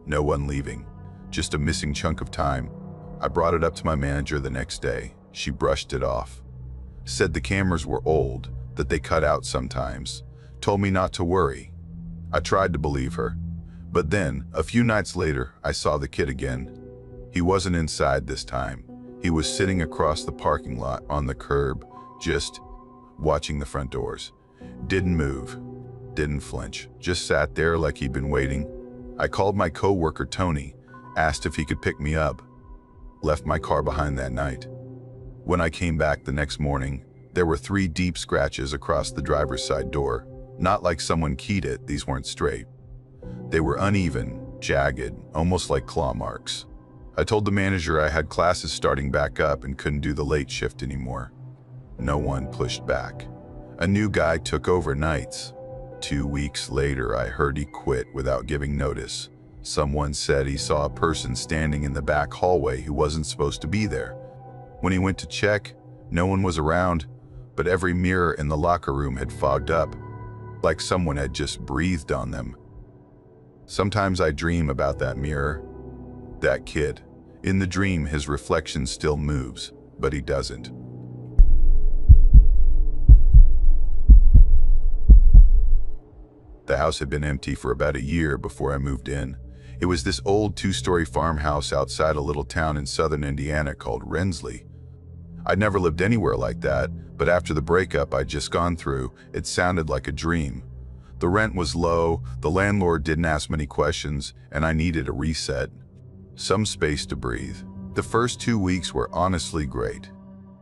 No one leaving. Just a missing chunk of time. I brought it up to my manager the next day. She brushed it off. Said the cameras were old, that they cut out sometimes. Told me not to worry. I tried to believe her. But then, a few nights later, I saw the kid again. He wasn't inside this time. He was sitting across the parking lot on the curb, just watching the front doors. Didn't move, didn't flinch, just sat there like he'd been waiting. I called my coworker Tony, asked if he could pick me up. Left my car behind that night. When I came back the next morning, there were 3 deep scratches across the driver's side door. Not like someone keyed it, these weren't straight. They were uneven, jagged, almost like claw marks. I told the manager I had classes starting back up and couldn't do the late shift anymore. No one pushed back. A new guy took over nights. 2 weeks later, I heard he quit without giving notice. Someone said he saw a person standing in the back hallway who wasn't supposed to be there. When he went to check, no one was around, but every mirror in the locker room had fogged up, like someone had just breathed on them. Sometimes I dream about that mirror, that kid. In the dream, his reflection still moves, but he doesn't. The house had been empty for about a year before I moved in. It was this old 2-story farmhouse outside a little town in southern Indiana called Rensley. I'd never lived anywhere like that, but after the breakup I'd just gone through, it sounded like a dream. The rent was low, the landlord didn't ask many questions, and I needed a reset. Some space to breathe. The first 2 weeks were honestly great.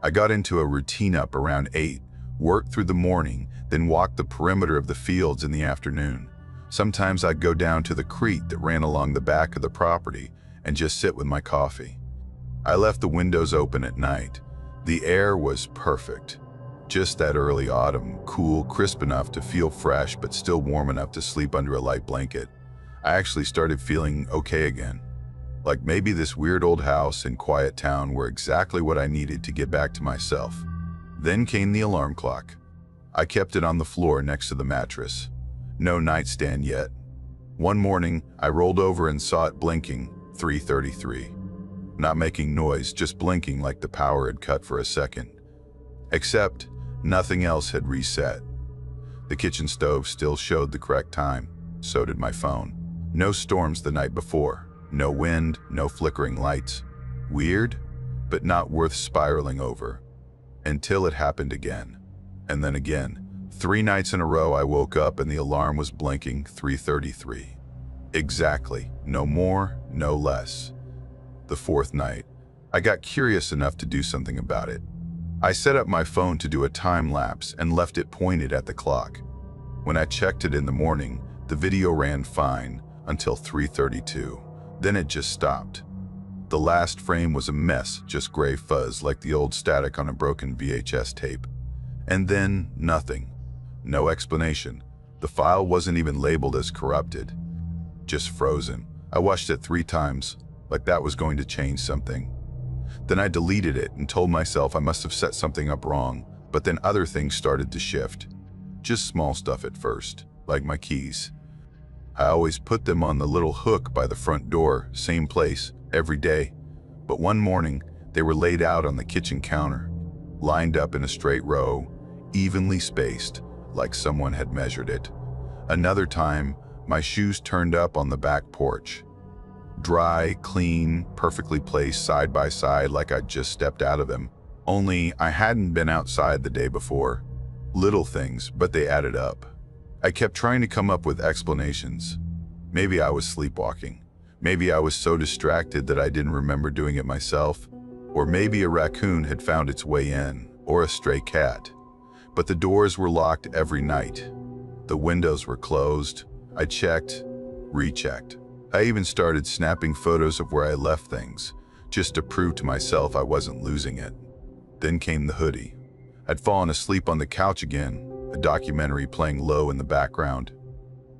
I got into a routine up around 8, worked through the morning, then walked the perimeter of the fields in the afternoon. Sometimes I'd go down to the creek that ran along the back of the property and just sit with my coffee. I left the windows open at night. The air was perfect. Just that early autumn, cool, crisp enough to feel fresh but still warm enough to sleep under a light blanket. I actually started feeling okay again. Like maybe this weird old house and quiet town were exactly what I needed to get back to myself. Then came the alarm clock. I kept it on the floor next to the mattress. No nightstand yet. One morning, I rolled over and saw it blinking, 3:33. Not making noise, just blinking like the power had cut for a second. Except, nothing else had reset. The kitchen stove still showed the correct time. So did my phone. No storms the night before. No wind, no flickering lights. Weird, but not worth spiraling over. Until it happened again. And then again. 3 nights in a row I woke up and the alarm was blinking, 3:33. Exactly. No more, no less. The 4th night, I got curious enough to do something about it. I set up my phone to do a time lapse and left it pointed at the clock. When I checked it in the morning, the video ran fine until 3:32. Then it just stopped. The last frame was a mess, just gray fuzz like the old static on a broken VHS tape. And then nothing. No explanation. The file wasn't even labeled as corrupted. Just frozen. I watched it 3 times, like that was going to change something. Then I deleted it and told myself I must have set something up wrong, but then other things started to shift. Just small stuff at first, like my keys. I always put them on the little hook by the front door, same place, every day. But one morning, they were laid out on the kitchen counter, lined up in a straight row, evenly spaced, like someone had measured it. Another time, my shoes turned up on the back porch. Dry, clean, perfectly placed side by side like I'd just stepped out of them. Only I hadn't been outside the day before. Little things, but they added up. I kept trying to come up with explanations. Maybe I was sleepwalking. Maybe I was so distracted that I didn't remember doing it myself. Or maybe a raccoon had found its way in, or a stray cat. But the doors were locked every night. The windows were closed. I checked, rechecked. I even started snapping photos of where I left things, just to prove to myself I wasn't losing it. Then came the hoodie. I'd fallen asleep on the couch again, a documentary playing low in the background.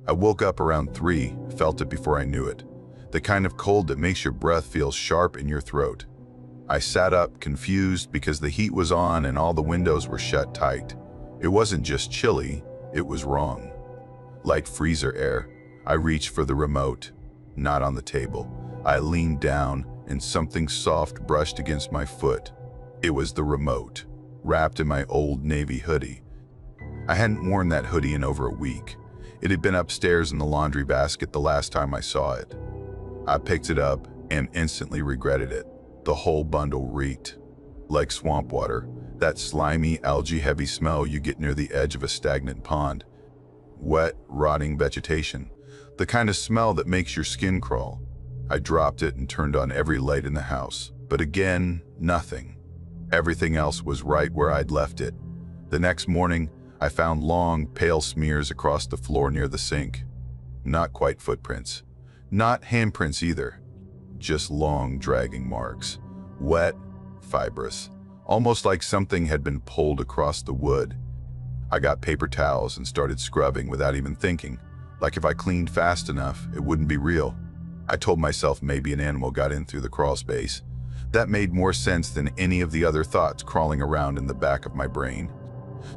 I woke up around 3, felt it before I knew it. The kind of cold that makes your breath feel sharp in your throat. I sat up, confused, because the heat was on and all the windows were shut tight. It wasn't just chilly, it was wrong. Like freezer air, I reached for the remote. Not on the table. I leaned down and something soft brushed against my foot. It was the remote, wrapped in my old navy hoodie. I hadn't worn that hoodie in over a week. It had been upstairs in the laundry basket the last time I saw it. I picked it up and instantly regretted it. The whole bundle reeked. Like swamp water, that slimy, algae-heavy smell you get near the edge of a stagnant pond. Wet, rotting vegetation. The kind of smell that makes your skin crawl. I dropped it and turned on every light in the house. But again, nothing. Everything else was right where I'd left it. The next morning, I found long, pale smears across the floor near the sink. Not quite footprints. Not handprints either. Just long, dragging marks. Wet, fibrous. Almost like something had been pulled across the wood. I got paper towels and started scrubbing without even thinking. Like if I cleaned fast enough, it wouldn't be real. I told myself maybe an animal got in through the crawl space. That made more sense than any of the other thoughts crawling around in the back of my brain.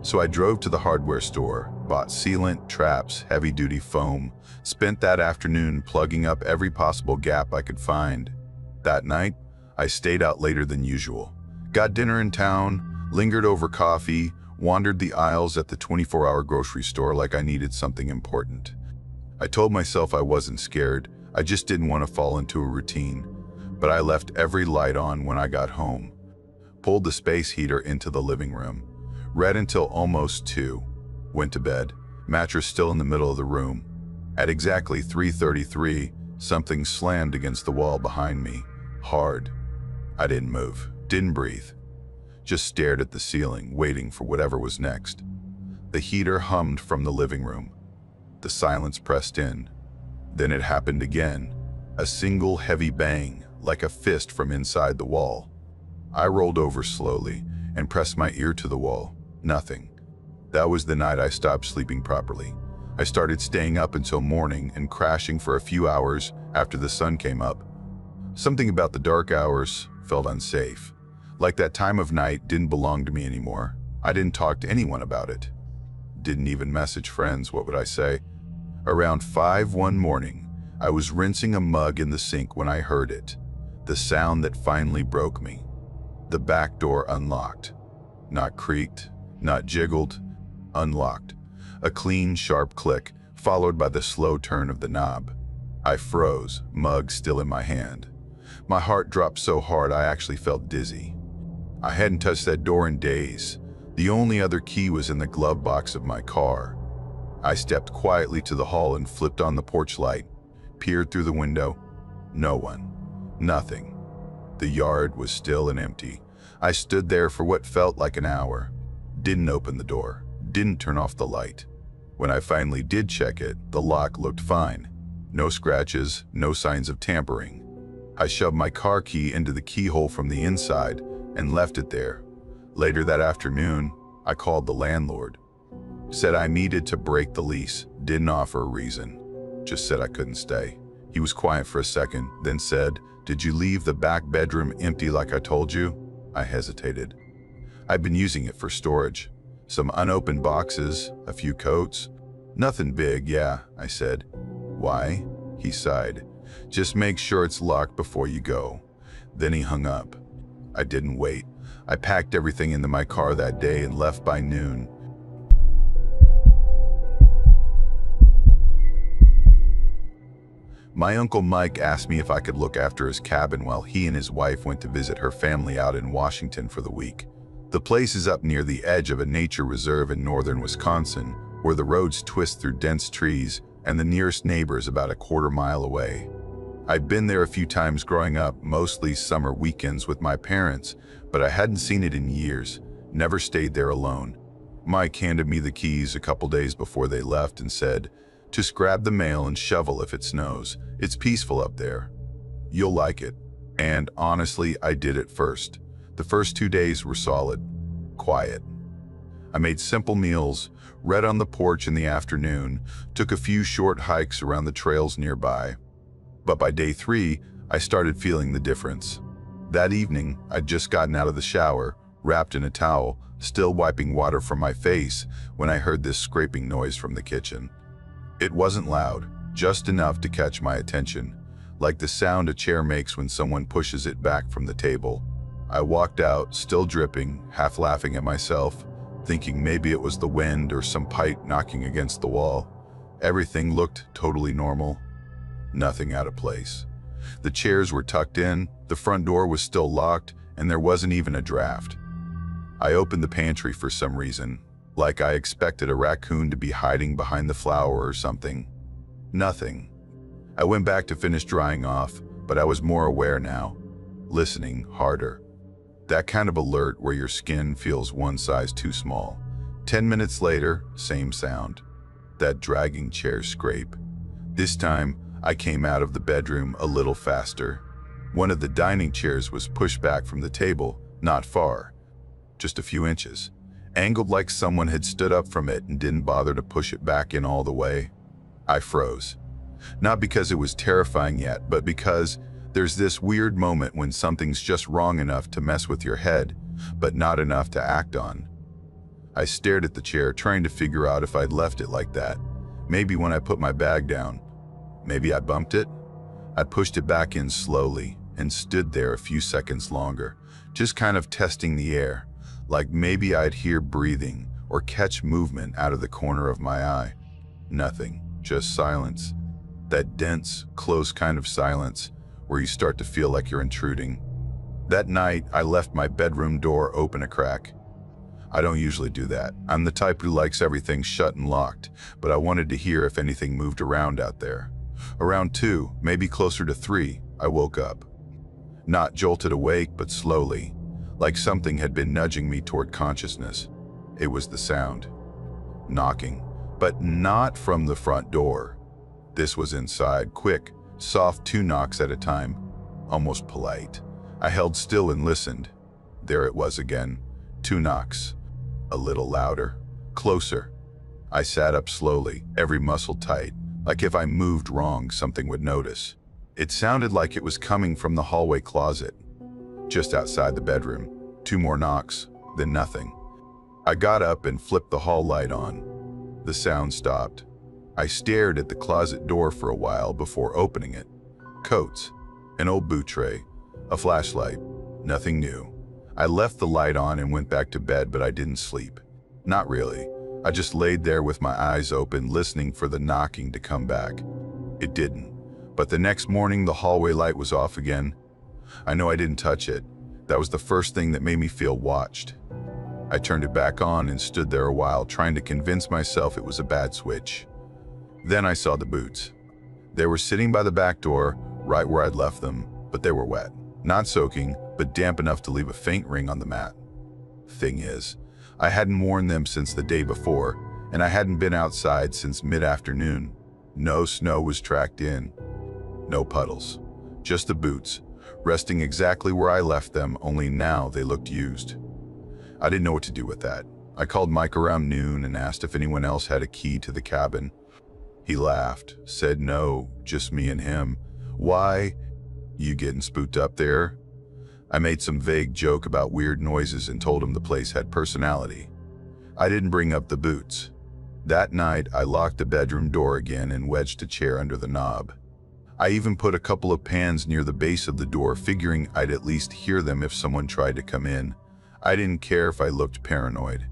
So I drove to the hardware store, bought sealant, traps, heavy-duty foam, spent that afternoon plugging up every possible gap I could find. That night, I stayed out later than usual. Got dinner in town, lingered over coffee, wandered the aisles at the 24-hour grocery store like I needed something important. I told myself I wasn't scared, I just didn't want to fall into a routine. But I left every light on when I got home. Pulled the space heater into the living room. Read until almost 2. Went to bed, mattress still in the middle of the room. At exactly 3:33, something slammed against the wall behind me, hard. I didn't move, didn't breathe, just stared at the ceiling, waiting for whatever was next. The heater hummed from the living room. The silence pressed in. Then it happened again, a single heavy bang, like a fist from inside the wall. I rolled over slowly and pressed my ear to the wall. Nothing. That was the night I stopped sleeping properly. I started staying up until morning and crashing for a few hours after the sun came up. Something about the dark hours felt unsafe. Like that time of night didn't belong to me anymore. I didn't talk to anyone about it. Didn't even message friends, what would I say? Around 5 one morning, I was rinsing a mug in the sink when I heard it. The sound that finally broke me. The back door unlocked. Not creaked, not jiggled, unlocked. A clean, sharp click, followed by the slow turn of the knob. I froze, mug still in my hand. My heart dropped so hard I actually felt dizzy. I hadn't touched that door in days. The only other key was in the glove box of my car. I stepped quietly to the hall and flipped on the porch light, peered through the window. No one. Nothing. The yard was still and empty. I stood there for what felt like an hour. Didn't open the door. Didn't turn off the light. When I finally did check it, the lock looked fine. No scratches, no signs of tampering. I shoved my car key into the keyhole from the inside and left it there. Later that afternoon, I called the landlord. Said I needed to break the lease, didn't offer a reason. Just said I couldn't stay. He was quiet for a second, then said, "Did you leave the back bedroom empty like I told you?" I hesitated. I'd been using it for storage. Some unopened boxes, a few coats. Nothing big, yeah, I said. "Why?" He sighed. "Just make sure it's locked before you go." Then he hung up. I didn't wait. I packed everything into my car that day and left by noon. My Uncle Mike asked me if I could look after his cabin while he and his wife went to visit her family out in Washington for the week. The place is up near the edge of a nature reserve in northern Wisconsin, where the roads twist through dense trees and the nearest neighbor is about a quarter-mile away. I'd been there a few times growing up, mostly summer weekends with my parents, but I hadn't seen it in years, never stayed there alone. Mike handed me the keys a couple days before they left and said, "Just grab the mail and shovel if it snows. It's peaceful up there. You'll like it." And honestly, I did it first. The first 2 days were solid, quiet. I made simple meals, read on the porch in the afternoon, took a few short hikes around the trails nearby. But by day 3, I started feeling the difference. That evening, I'd just gotten out of the shower, wrapped in a towel, still wiping water from my face, when I heard this scraping noise from the kitchen. It wasn't loud, just enough to catch my attention, like the sound a chair makes when someone pushes it back from the table. I walked out, still dripping, half laughing at myself, thinking maybe it was the wind or some pipe knocking against the wall. Everything looked totally normal. Nothing out of place. The chairs were tucked in, the front door was still locked, and there wasn't even a draft. I opened the pantry for some reason, like I expected a raccoon to be hiding behind the flour or something. Nothing. I went back to finish drying off, but I was more aware now, listening harder. That kind of alert where your skin feels one size too small. 10 minutes later, same sound. That dragging chair scrape. This time, I came out of the bedroom a little faster. One of the dining chairs was pushed back from the table, not far, just a few inches, angled like someone had stood up from it and didn't bother to push it back in all the way. I froze. Not because it was terrifying yet, but because there's this weird moment when something's just wrong enough to mess with your head, but not enough to act on. I stared at the chair, trying to figure out if I'd left it like that. Maybe when I put my bag down. Maybe I bumped it. I pushed it back in slowly and stood there a few seconds longer, just kind of testing the air, like maybe I'd hear breathing or catch movement out of the corner of my eye. Nothing, just silence. That dense, close kind of silence where you start to feel like you're intruding. That night, I left my bedroom door open a crack. I don't usually do that. I'm the type who likes everything shut and locked, but I wanted to hear if anything moved around out there. Around 2, maybe closer to 3, I woke up. Not jolted awake, but slowly, like something had been nudging me toward consciousness. It was the sound. Knocking, but not from the front door. This was inside, quick, soft, 2 knocks at a time, almost polite. I held still and listened. There it was again, 2 knocks. A little louder, closer. I sat up slowly, every muscle tight, like if I moved wrong, something would notice. It sounded like it was coming from the hallway closet, just outside the bedroom. 2 more knocks, then nothing. I got up and flipped the hall light on. The sound stopped. I stared at the closet door for a while before opening it. Coats, an old boot tray, a flashlight, nothing new. I left the light on and went back to bed, but I didn't sleep. Not really. I just laid there with my eyes open, listening for the knocking to come back. It didn't. But the next morning, the hallway light was off again. I know I didn't touch it. That was the first thing that made me feel watched. I turned it back on and stood there a while, trying to convince myself it was a bad switch. Then I saw the boots. They were sitting by the back door, right where I'd left them, but they were wet. Not soaking, but damp enough to leave a faint ring on the mat. Thing is, I hadn't worn them since the day before, and I hadn't been outside since mid-afternoon. No snow was tracked in. No puddles. Just the boots, resting exactly where I left them, only now they looked used. I didn't know what to do with that. I called Mike around noon and asked if anyone else had a key to the cabin. He laughed, said no, just me and him. Why? You getting spooked up there? I made some vague joke about weird noises and told him the place had personality. I didn't bring up the boots. That night, I locked the bedroom door again and wedged a chair under the knob. I even put a couple of pans near the base of the door, figuring I'd at least hear them if someone tried to come in. I didn't care if I looked paranoid.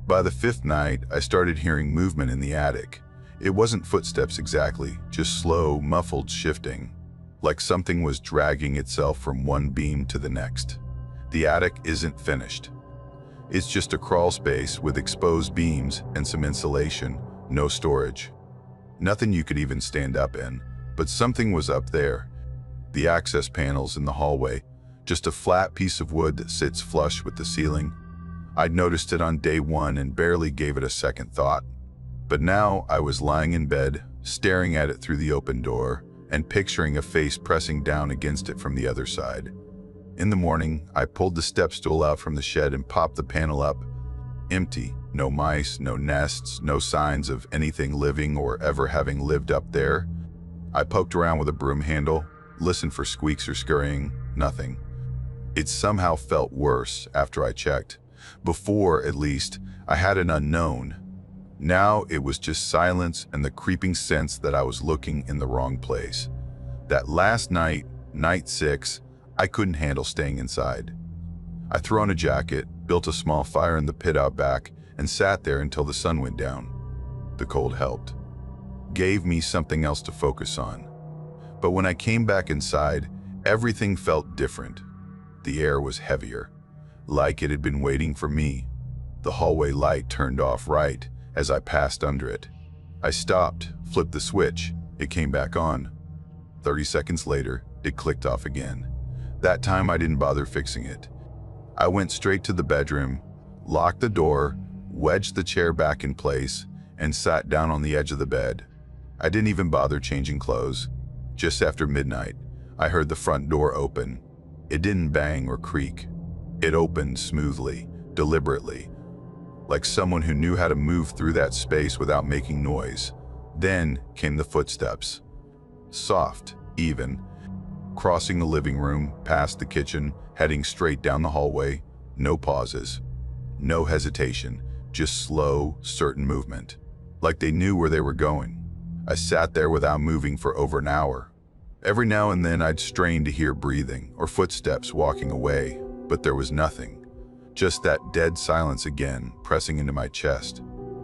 By the 5th night, I started hearing movement in the attic. It wasn't footsteps exactly, just slow, muffled shifting, like something was dragging itself from one beam to the next. The attic isn't finished. It's just a crawl space with exposed beams and some insulation, no storage. Nothing you could even stand up in, but something was up there. The access panels in the hallway, just a flat piece of wood that sits flush with the ceiling. I'd noticed it on day 1 and barely gave it a second thought. But now I was lying in bed, staring at it through the open door, and picturing a face pressing down against it from the other side. In the morning, I pulled the step stool out from the shed and popped the panel up. Empty. No mice, no nests, no signs of anything living or ever having lived up there. I poked around with a broom handle, listened for squeaks or scurrying. Nothing. It somehow felt worse after I checked. Before, at least, I had an unknown. Now it was just silence and the creeping sense that I was looking in the wrong place. That last night, night 6, I couldn't handle staying inside. I threw on a jacket, built a small fire in the pit out back, and sat there until the sun went down. The cold helped. Gave me something else to focus on. But when I came back inside, everything felt different. The air was heavier, like it had been waiting for me. The hallway light turned off right as I passed under it. I stopped, flipped the switch. It came back on. 30 seconds later, it clicked off again. That time I didn't bother fixing it. I went straight to the bedroom, locked the door, wedged the chair back in place, and sat down on the edge of the bed. I didn't even bother changing clothes. Just after midnight, I heard the front door open. It didn't bang or creak. It opened smoothly, deliberately, like someone who knew how to move through that space without making noise. Then came the footsteps. Soft, even, crossing the living room, past the kitchen, heading straight down the hallway. No pauses, no hesitation, just slow, certain movement, like they knew where they were going. I sat there without moving for over an hour. Every now and then I'd strain to hear breathing or footsteps walking away, but there was nothing. Just that dead silence again, pressing into my chest.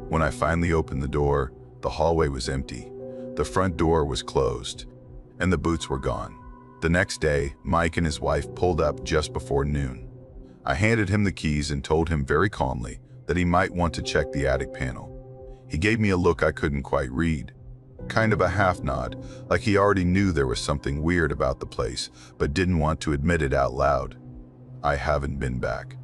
When I finally opened the door, the hallway was empty. The front door was closed, and the boots were gone. The next day, Mike and his wife pulled up just before noon. I handed him the keys and told him very calmly that he might want to check the attic panel. He gave me a look I couldn't quite read. kind of a half nod, like he already knew there was something weird about the place, but didn't want to admit it out loud. I haven't been back.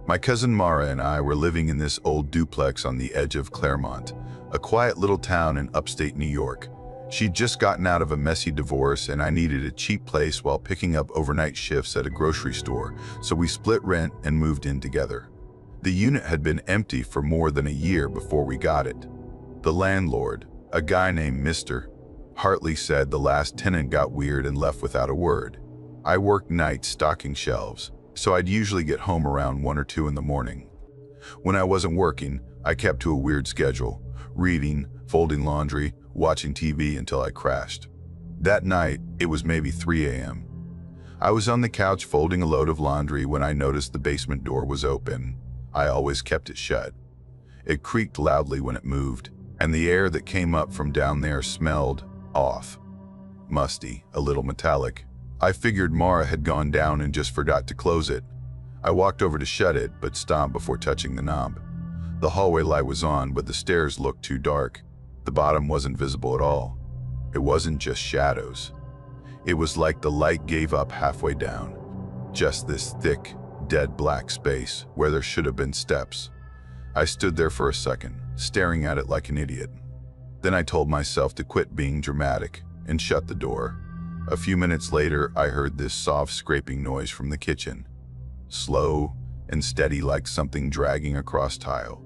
My cousin Mara and I were living in this old duplex on the edge of Claremont, a quiet little town in upstate New York. She'd just gotten out of a messy divorce, and I needed a cheap place while picking up overnight shifts at a grocery store, so we split rent and moved in together. The unit had been empty for more than a year before we got it. The landlord, a guy named Mr. Hartley, said the last tenant got weird and left without a word. I worked nights stocking shelves, so I'd usually get home around 1 or 2 in the morning. When I wasn't working, I kept to a weird schedule, reading, folding laundry, watching TV until I crashed. That night, it was maybe 3 a.m. I was on the couch folding a load of laundry when I noticed the basement door was open. I always kept it shut. It creaked loudly when it moved, and the air that came up from down there smelled off. Musty, a little metallic. I figured Mara had gone down and just forgot to close it. I walked over to shut it, but stopped before touching the knob. The hallway light was on, but the stairs looked too dark. The bottom wasn't visible at all. It wasn't just shadows. It was like the light gave up halfway down. Just this thick, dead black space where there should have been steps. I stood there for a second, staring at it like an idiot. Then I told myself to quit being dramatic and shut the door. A few minutes later, I heard this soft scraping noise from the kitchen. Slow and steady, like something dragging across tile.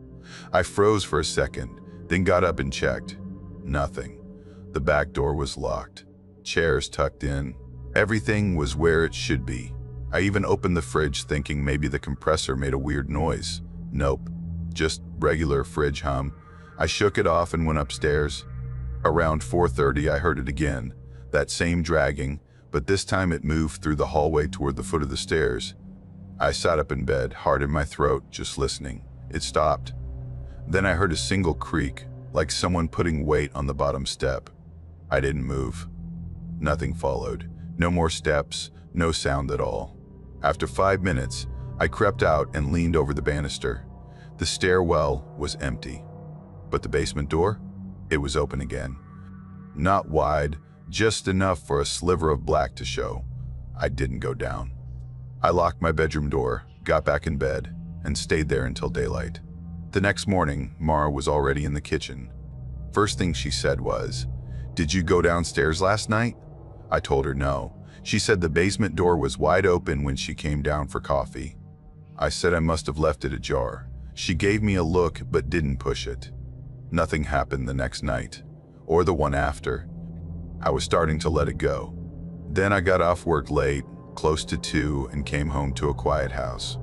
I froze for a second, then got up and checked. Nothing. The back door was locked. Chairs tucked in. Everything was where it should be. I even opened the fridge thinking maybe the compressor made a weird noise. Nope. Just regular fridge hum. I shook it off and went upstairs. Around 4:30, I heard it again. That same dragging, but this time it moved through the hallway toward the foot of the stairs. I sat up in bed, heart in my throat, just listening. It stopped. Then I heard a single creak, like someone putting weight on the bottom step. I didn't move. Nothing followed. No more steps, no sound at all. After 5 minutes, I crept out and leaned over the banister. The stairwell was empty. But the basement door? It was open again. Not wide, just enough for a sliver of black to show. I didn't go down. I locked my bedroom door, got back in bed, and stayed there until daylight. The next morning, Mara was already in the kitchen. First thing she said was, "Did you go downstairs last night?" I told her no. She said the basement door was wide open when she came down for coffee. I said I must have left it ajar. She gave me a look but didn't push it. Nothing happened the next night, or the one after. I was starting to let it go. Then I got off work late, close to 2, and came home to a quiet house.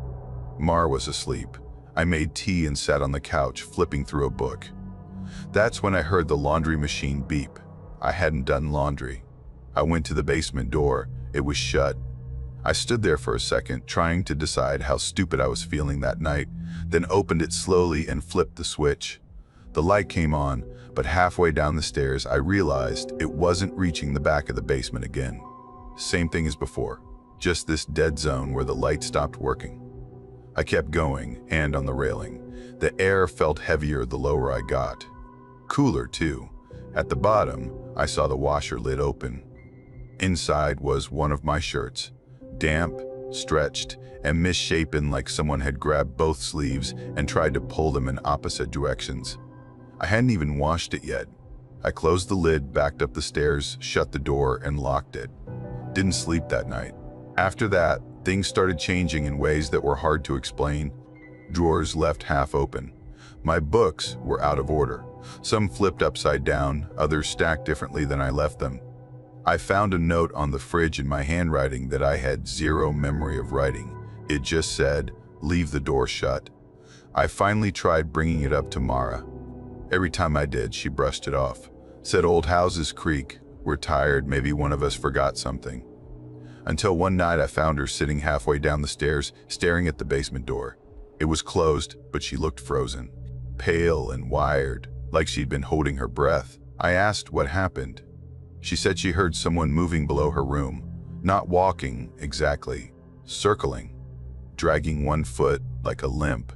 Mara was asleep. I made tea and sat on the couch, flipping through a book. That's when I heard the laundry machine beep. I hadn't done laundry. I went to the basement door. It was shut. I stood there for a second, trying to decide how stupid I was feeling that night, then opened it slowly and flipped the switch. The light came on, but halfway down the stairs, I realized it wasn't reaching the back of the basement again. Same thing as before, just this dead zone where the light stopped working. I kept going, hand on the railing. The air felt heavier the lower I got. Cooler, too. At the bottom, I saw the washer lid open. Inside was one of my shirts, damp, stretched, and misshapen, like someone had grabbed both sleeves and tried to pull them in opposite directions. I hadn't even washed it yet. I closed the lid, backed up the stairs, shut the door, and locked it. Didn't sleep that night. After that, things started changing in ways that were hard to explain. Drawers left half open. My books were out of order. Some flipped upside down, others stacked differently than I left them. I found a note on the fridge in my handwriting that I had zero memory of writing. It just said, "Leave the door shut." I finally tried bringing it up to Mara. Every time I did, she brushed it off. Said old houses creak, we're tired, maybe one of us forgot something. Until one night I found her sitting halfway down the stairs, staring at the basement door. It was closed, but she looked frozen, pale and wired, like she'd been holding her breath. I asked what happened. She said she heard someone moving below her room, not walking exactly, circling, dragging one foot like a limp.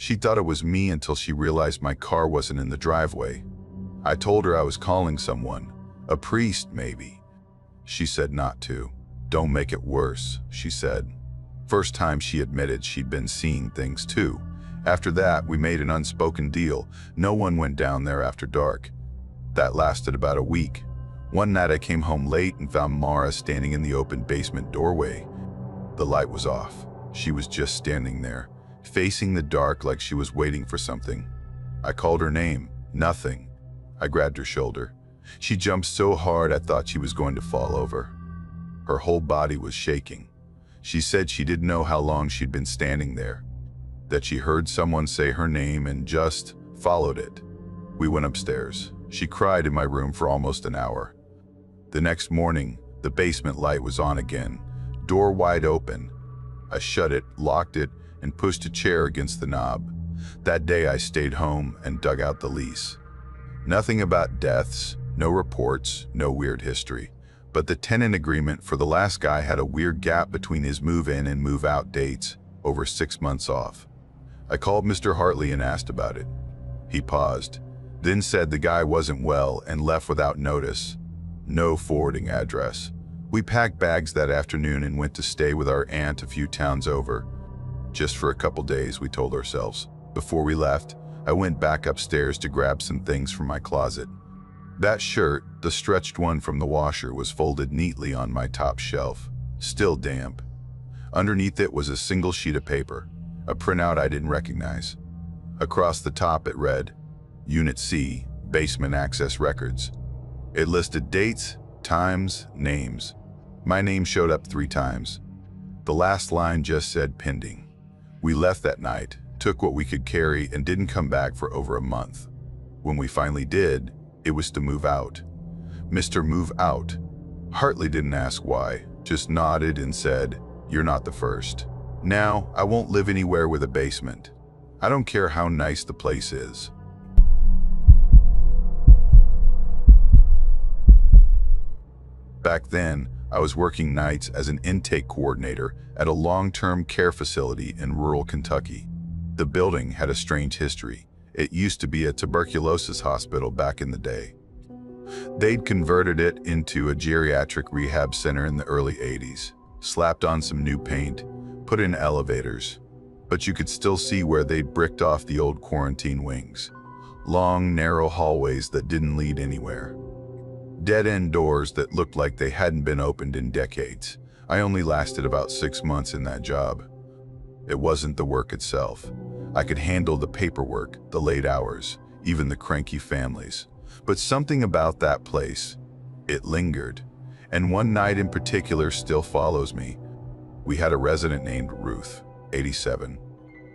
She thought it was me until she realized my car wasn't in the driveway. I told her I was calling someone, a priest maybe. She said not to. Don't make it worse, she said. First time she admitted she'd been seeing things too. After that, we made an unspoken deal. No one went down there after dark. That lasted about a week. One night I came home late and found Mara standing in the open basement doorway. The light was off. She was just standing there, facing the dark like she was waiting for something. I called her name. Nothing. I grabbed her shoulder. She jumped so hard I thought she was going to fall over. Her whole body was shaking. She said she didn't know how long she'd been standing there, that she heard someone say her name and just followed it. We went upstairs. She cried in my room for almost an hour. The next morning, the basement light was on again, door wide open. I shut it, locked it, and pushed a chair against the knob. That day I stayed home and dug out the lease. Nothing about deaths, no reports, no weird history. But the tenant agreement for the last guy had a weird gap between his move-in and move-out dates, over 6 months off. I called Mr. Hartley and asked about it. He paused, then said the guy wasn't well and left without notice. No forwarding address. We packed bags that afternoon and went to stay with our aunt a few towns over. Just for a couple days, we told ourselves. Before we left, I went back upstairs to grab some things from my closet. That shirt, the stretched one from the washer, was folded neatly on my top shelf, still damp. Underneath it was a single sheet of paper, a printout I didn't recognize. Across the top it read, Unit C, Basement Access Records. It listed dates, times, names. My name showed up 3 times. The last line just said pending. We left that night, took what we could carry, and didn't come back for over a month. When we finally did, it was to move out. Mr. Move Out. Hartley didn't ask why, just nodded and said, "You're not the first. Now, I won't live anywhere with a basement. I don't care how nice the place is." Back then, I was working nights as an intake coordinator at a long-term care facility in rural Kentucky. The building had a strange history. It used to be a tuberculosis hospital back in the day. They'd converted it into a geriatric rehab center in the early 80s, slapped on some new paint, put in elevators, but you could still see where they'd bricked off the old quarantine wings. Long, narrow hallways that didn't lead anywhere. Dead-end doors that looked like they hadn't been opened in decades. I only lasted about 6 months in that job. It wasn't the work itself. I could handle the paperwork, the late hours, even the cranky families. But something about that place, it lingered. And one night in particular still follows me. We had a resident named Ruth, 87.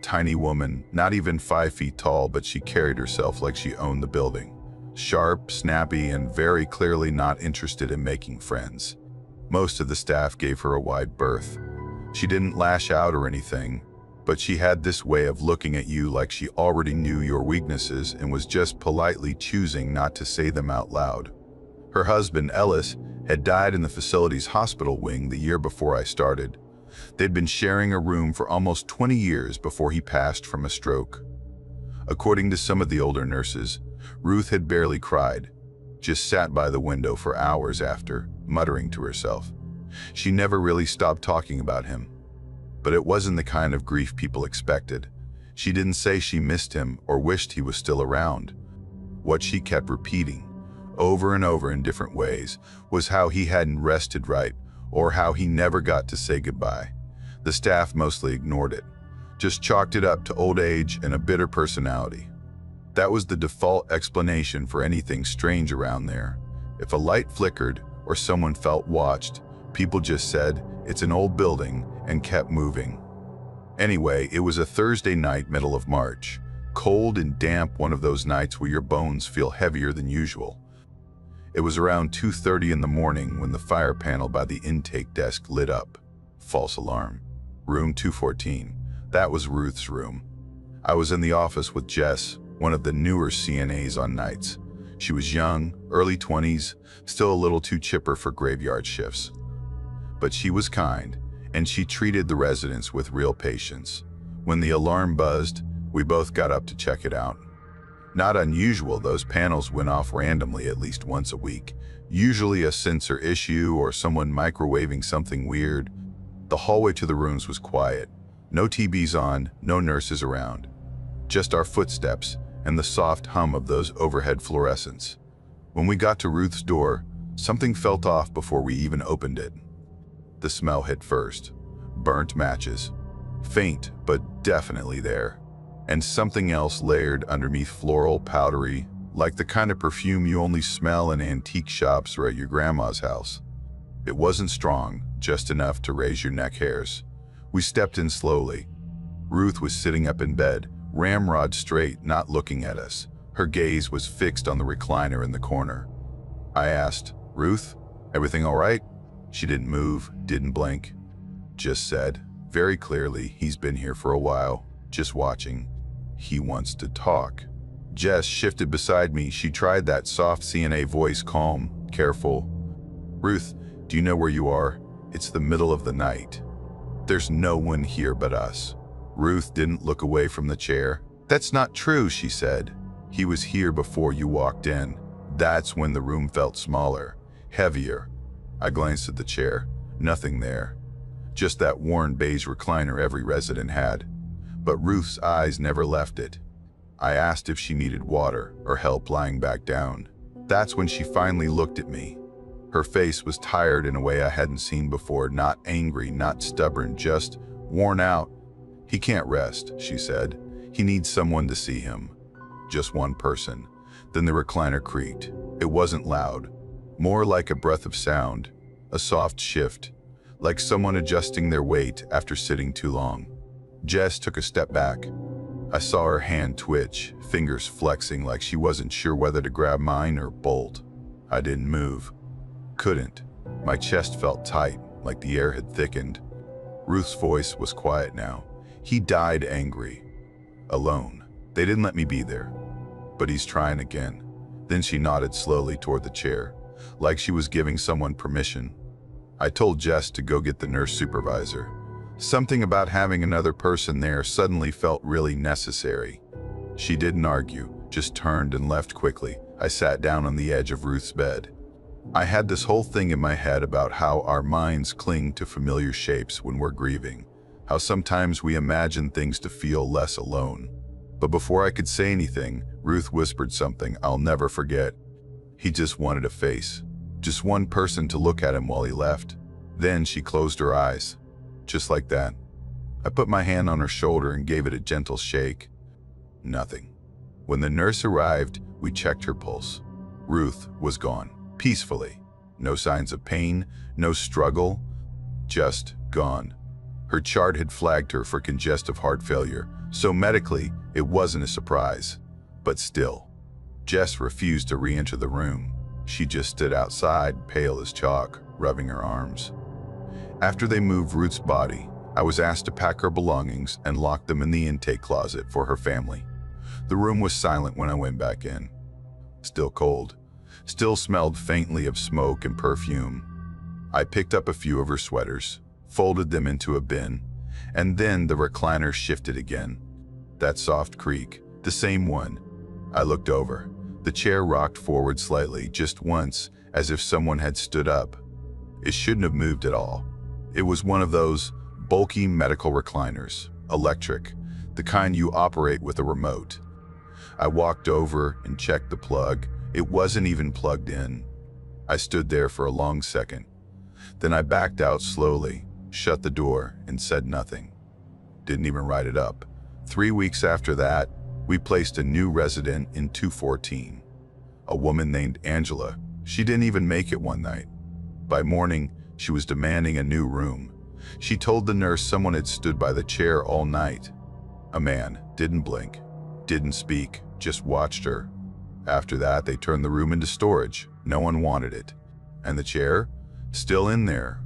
Tiny woman, not even 5 feet tall, but she carried herself like she owned the building. Sharp, snappy, and very clearly not interested in making friends. Most of the staff gave her a wide berth. She didn't lash out or anything, but she had this way of looking at you like she already knew your weaknesses and was just politely choosing not to say them out loud. Her husband, Ellis, had died in the facility's hospital wing the year before I started. They'd been sharing a room for almost 20 years before he passed from a stroke. According to some of the older nurses, Ruth had barely cried, just sat by the window for hours after, muttering to herself. She never really stopped talking about him. But it wasn't the kind of grief people expected. She didn't say she missed him or wished he was still around. What she kept repeating, over and over in different ways, was how he hadn't rested right, or how he never got to say goodbye. The staff mostly ignored it, just chalked it up to old age and a bitter personality. That was the default explanation for anything strange around there. If a light flickered or someone felt watched, people just said, "It's an old building," and kept moving. Anyway, it was a Thursday night, middle of March. Cold and damp, one of those nights where your bones feel heavier than usual. It was around 2:30 in the morning when the fire panel by the intake desk lit up. False alarm. Room 214. That was Ruth's room. I was in the office with Jess, one of the newer CNAs on nights. She was young, early 20s, still a little too chipper for graveyard shifts. But she was kind, and she treated the residents with real patience. When the alarm buzzed, We both got up to check it out. Not unusual, those panels went off randomly at least once a week. Usually a sensor issue or someone microwaving something weird. The hallway to the rooms was quiet. No TVs on, no nurses around. Just our footsteps and the soft hum of those overhead fluorescents. When we got to Ruth's door, something felt off before we even opened it. The smell hit first. Burnt matches. Faint, but definitely there. And something else layered underneath, floral, powdery, like the kind of perfume you only smell in antique shops or at your grandma's house. It wasn't strong, just enough to raise your neck hairs. We stepped in slowly. Ruth was sitting up in bed, ramrod straight, not looking at us. Her gaze was fixed on the recliner in the corner. I asked, "Ruth, everything all right?" She didn't move, didn't blink. Just said, very clearly, "He's been here for a while, just watching. He wants to talk." Jess shifted beside me. She tried that soft CNA voice, calm, careful. "Ruth, do you know where you are? It's the middle of the night. There's no one here but us." Ruth didn't look away from the chair. "That's not true," she said. "He was here before you walked in." That's when the room felt smaller, heavier. I glanced at the chair. Nothing there. Just that worn beige recliner every resident had. But Ruth's eyes never left it. I asked if she needed water or help lying back down. That's when she finally looked at me. Her face was tired in a way I hadn't seen before, not angry, not stubborn, just worn out. "He can't rest," she said. "He needs someone to see him." Just one person. Then the recliner creaked. It wasn't loud, more like a breath of sound, a soft shift, like someone adjusting their weight after sitting too long. Jess took a step back. I saw her hand twitch, fingers flexing like she wasn't sure whether to grab mine or bolt. I didn't move. Couldn't. My chest felt tight, like the air had thickened. Ruth's voice was quiet now. "He died angry. Alone. They didn't let me be there. But he's trying again." Then she nodded slowly toward the chair, like she was giving someone permission. I told Jess to go get the nurse supervisor. Something about having another person there suddenly felt really necessary. She didn't argue, just turned and left quickly. I sat down on the edge of Ruth's bed. I had this whole thing in my head about how our minds cling to familiar shapes when we're grieving, how sometimes we imagine things to feel less alone. But before I could say anything, Ruth whispered something I'll never forget. He just wanted a face, just one person to look at him while he left. Then she closed her eyes, just like that. I put my hand on her shoulder and gave it a gentle shake. Nothing. When the nurse arrived, we checked her pulse. Ruth was gone, peacefully. No signs of pain, no struggle, just gone. Her chart had flagged her for congestive heart failure, so medically, it wasn't a surprise. But still, Jess refused to re-enter the room. She just stood outside, pale as chalk, rubbing her arms. After they moved Ruth's body, I was asked to pack her belongings and lock them in the intake closet for her family. The room was silent when I went back in. Still cold. Still smelled faintly of smoke and perfume. I picked up a few of her sweaters, folded them into a bin, and then the recliner shifted again. That soft creak, the same one. I looked over. The chair rocked forward slightly, just once, as if someone had stood up. It shouldn't have moved at all. It was one of those bulky medical recliners, electric, the kind you operate with a remote. I walked over and checked the plug. It wasn't even plugged in. I stood there for a long second. Then I backed out slowly, shut the door, and said nothing. Didn't even write it up. 3 weeks after that, we placed a new resident in 214. A woman named Angela. She didn't even make it one night. By morning, she was demanding a new room. She told the nurse someone had stood by the chair all night. A man, didn't blink, didn't speak, just watched her. After that, they turned the room into storage. No one wanted it. And the chair? Still in there,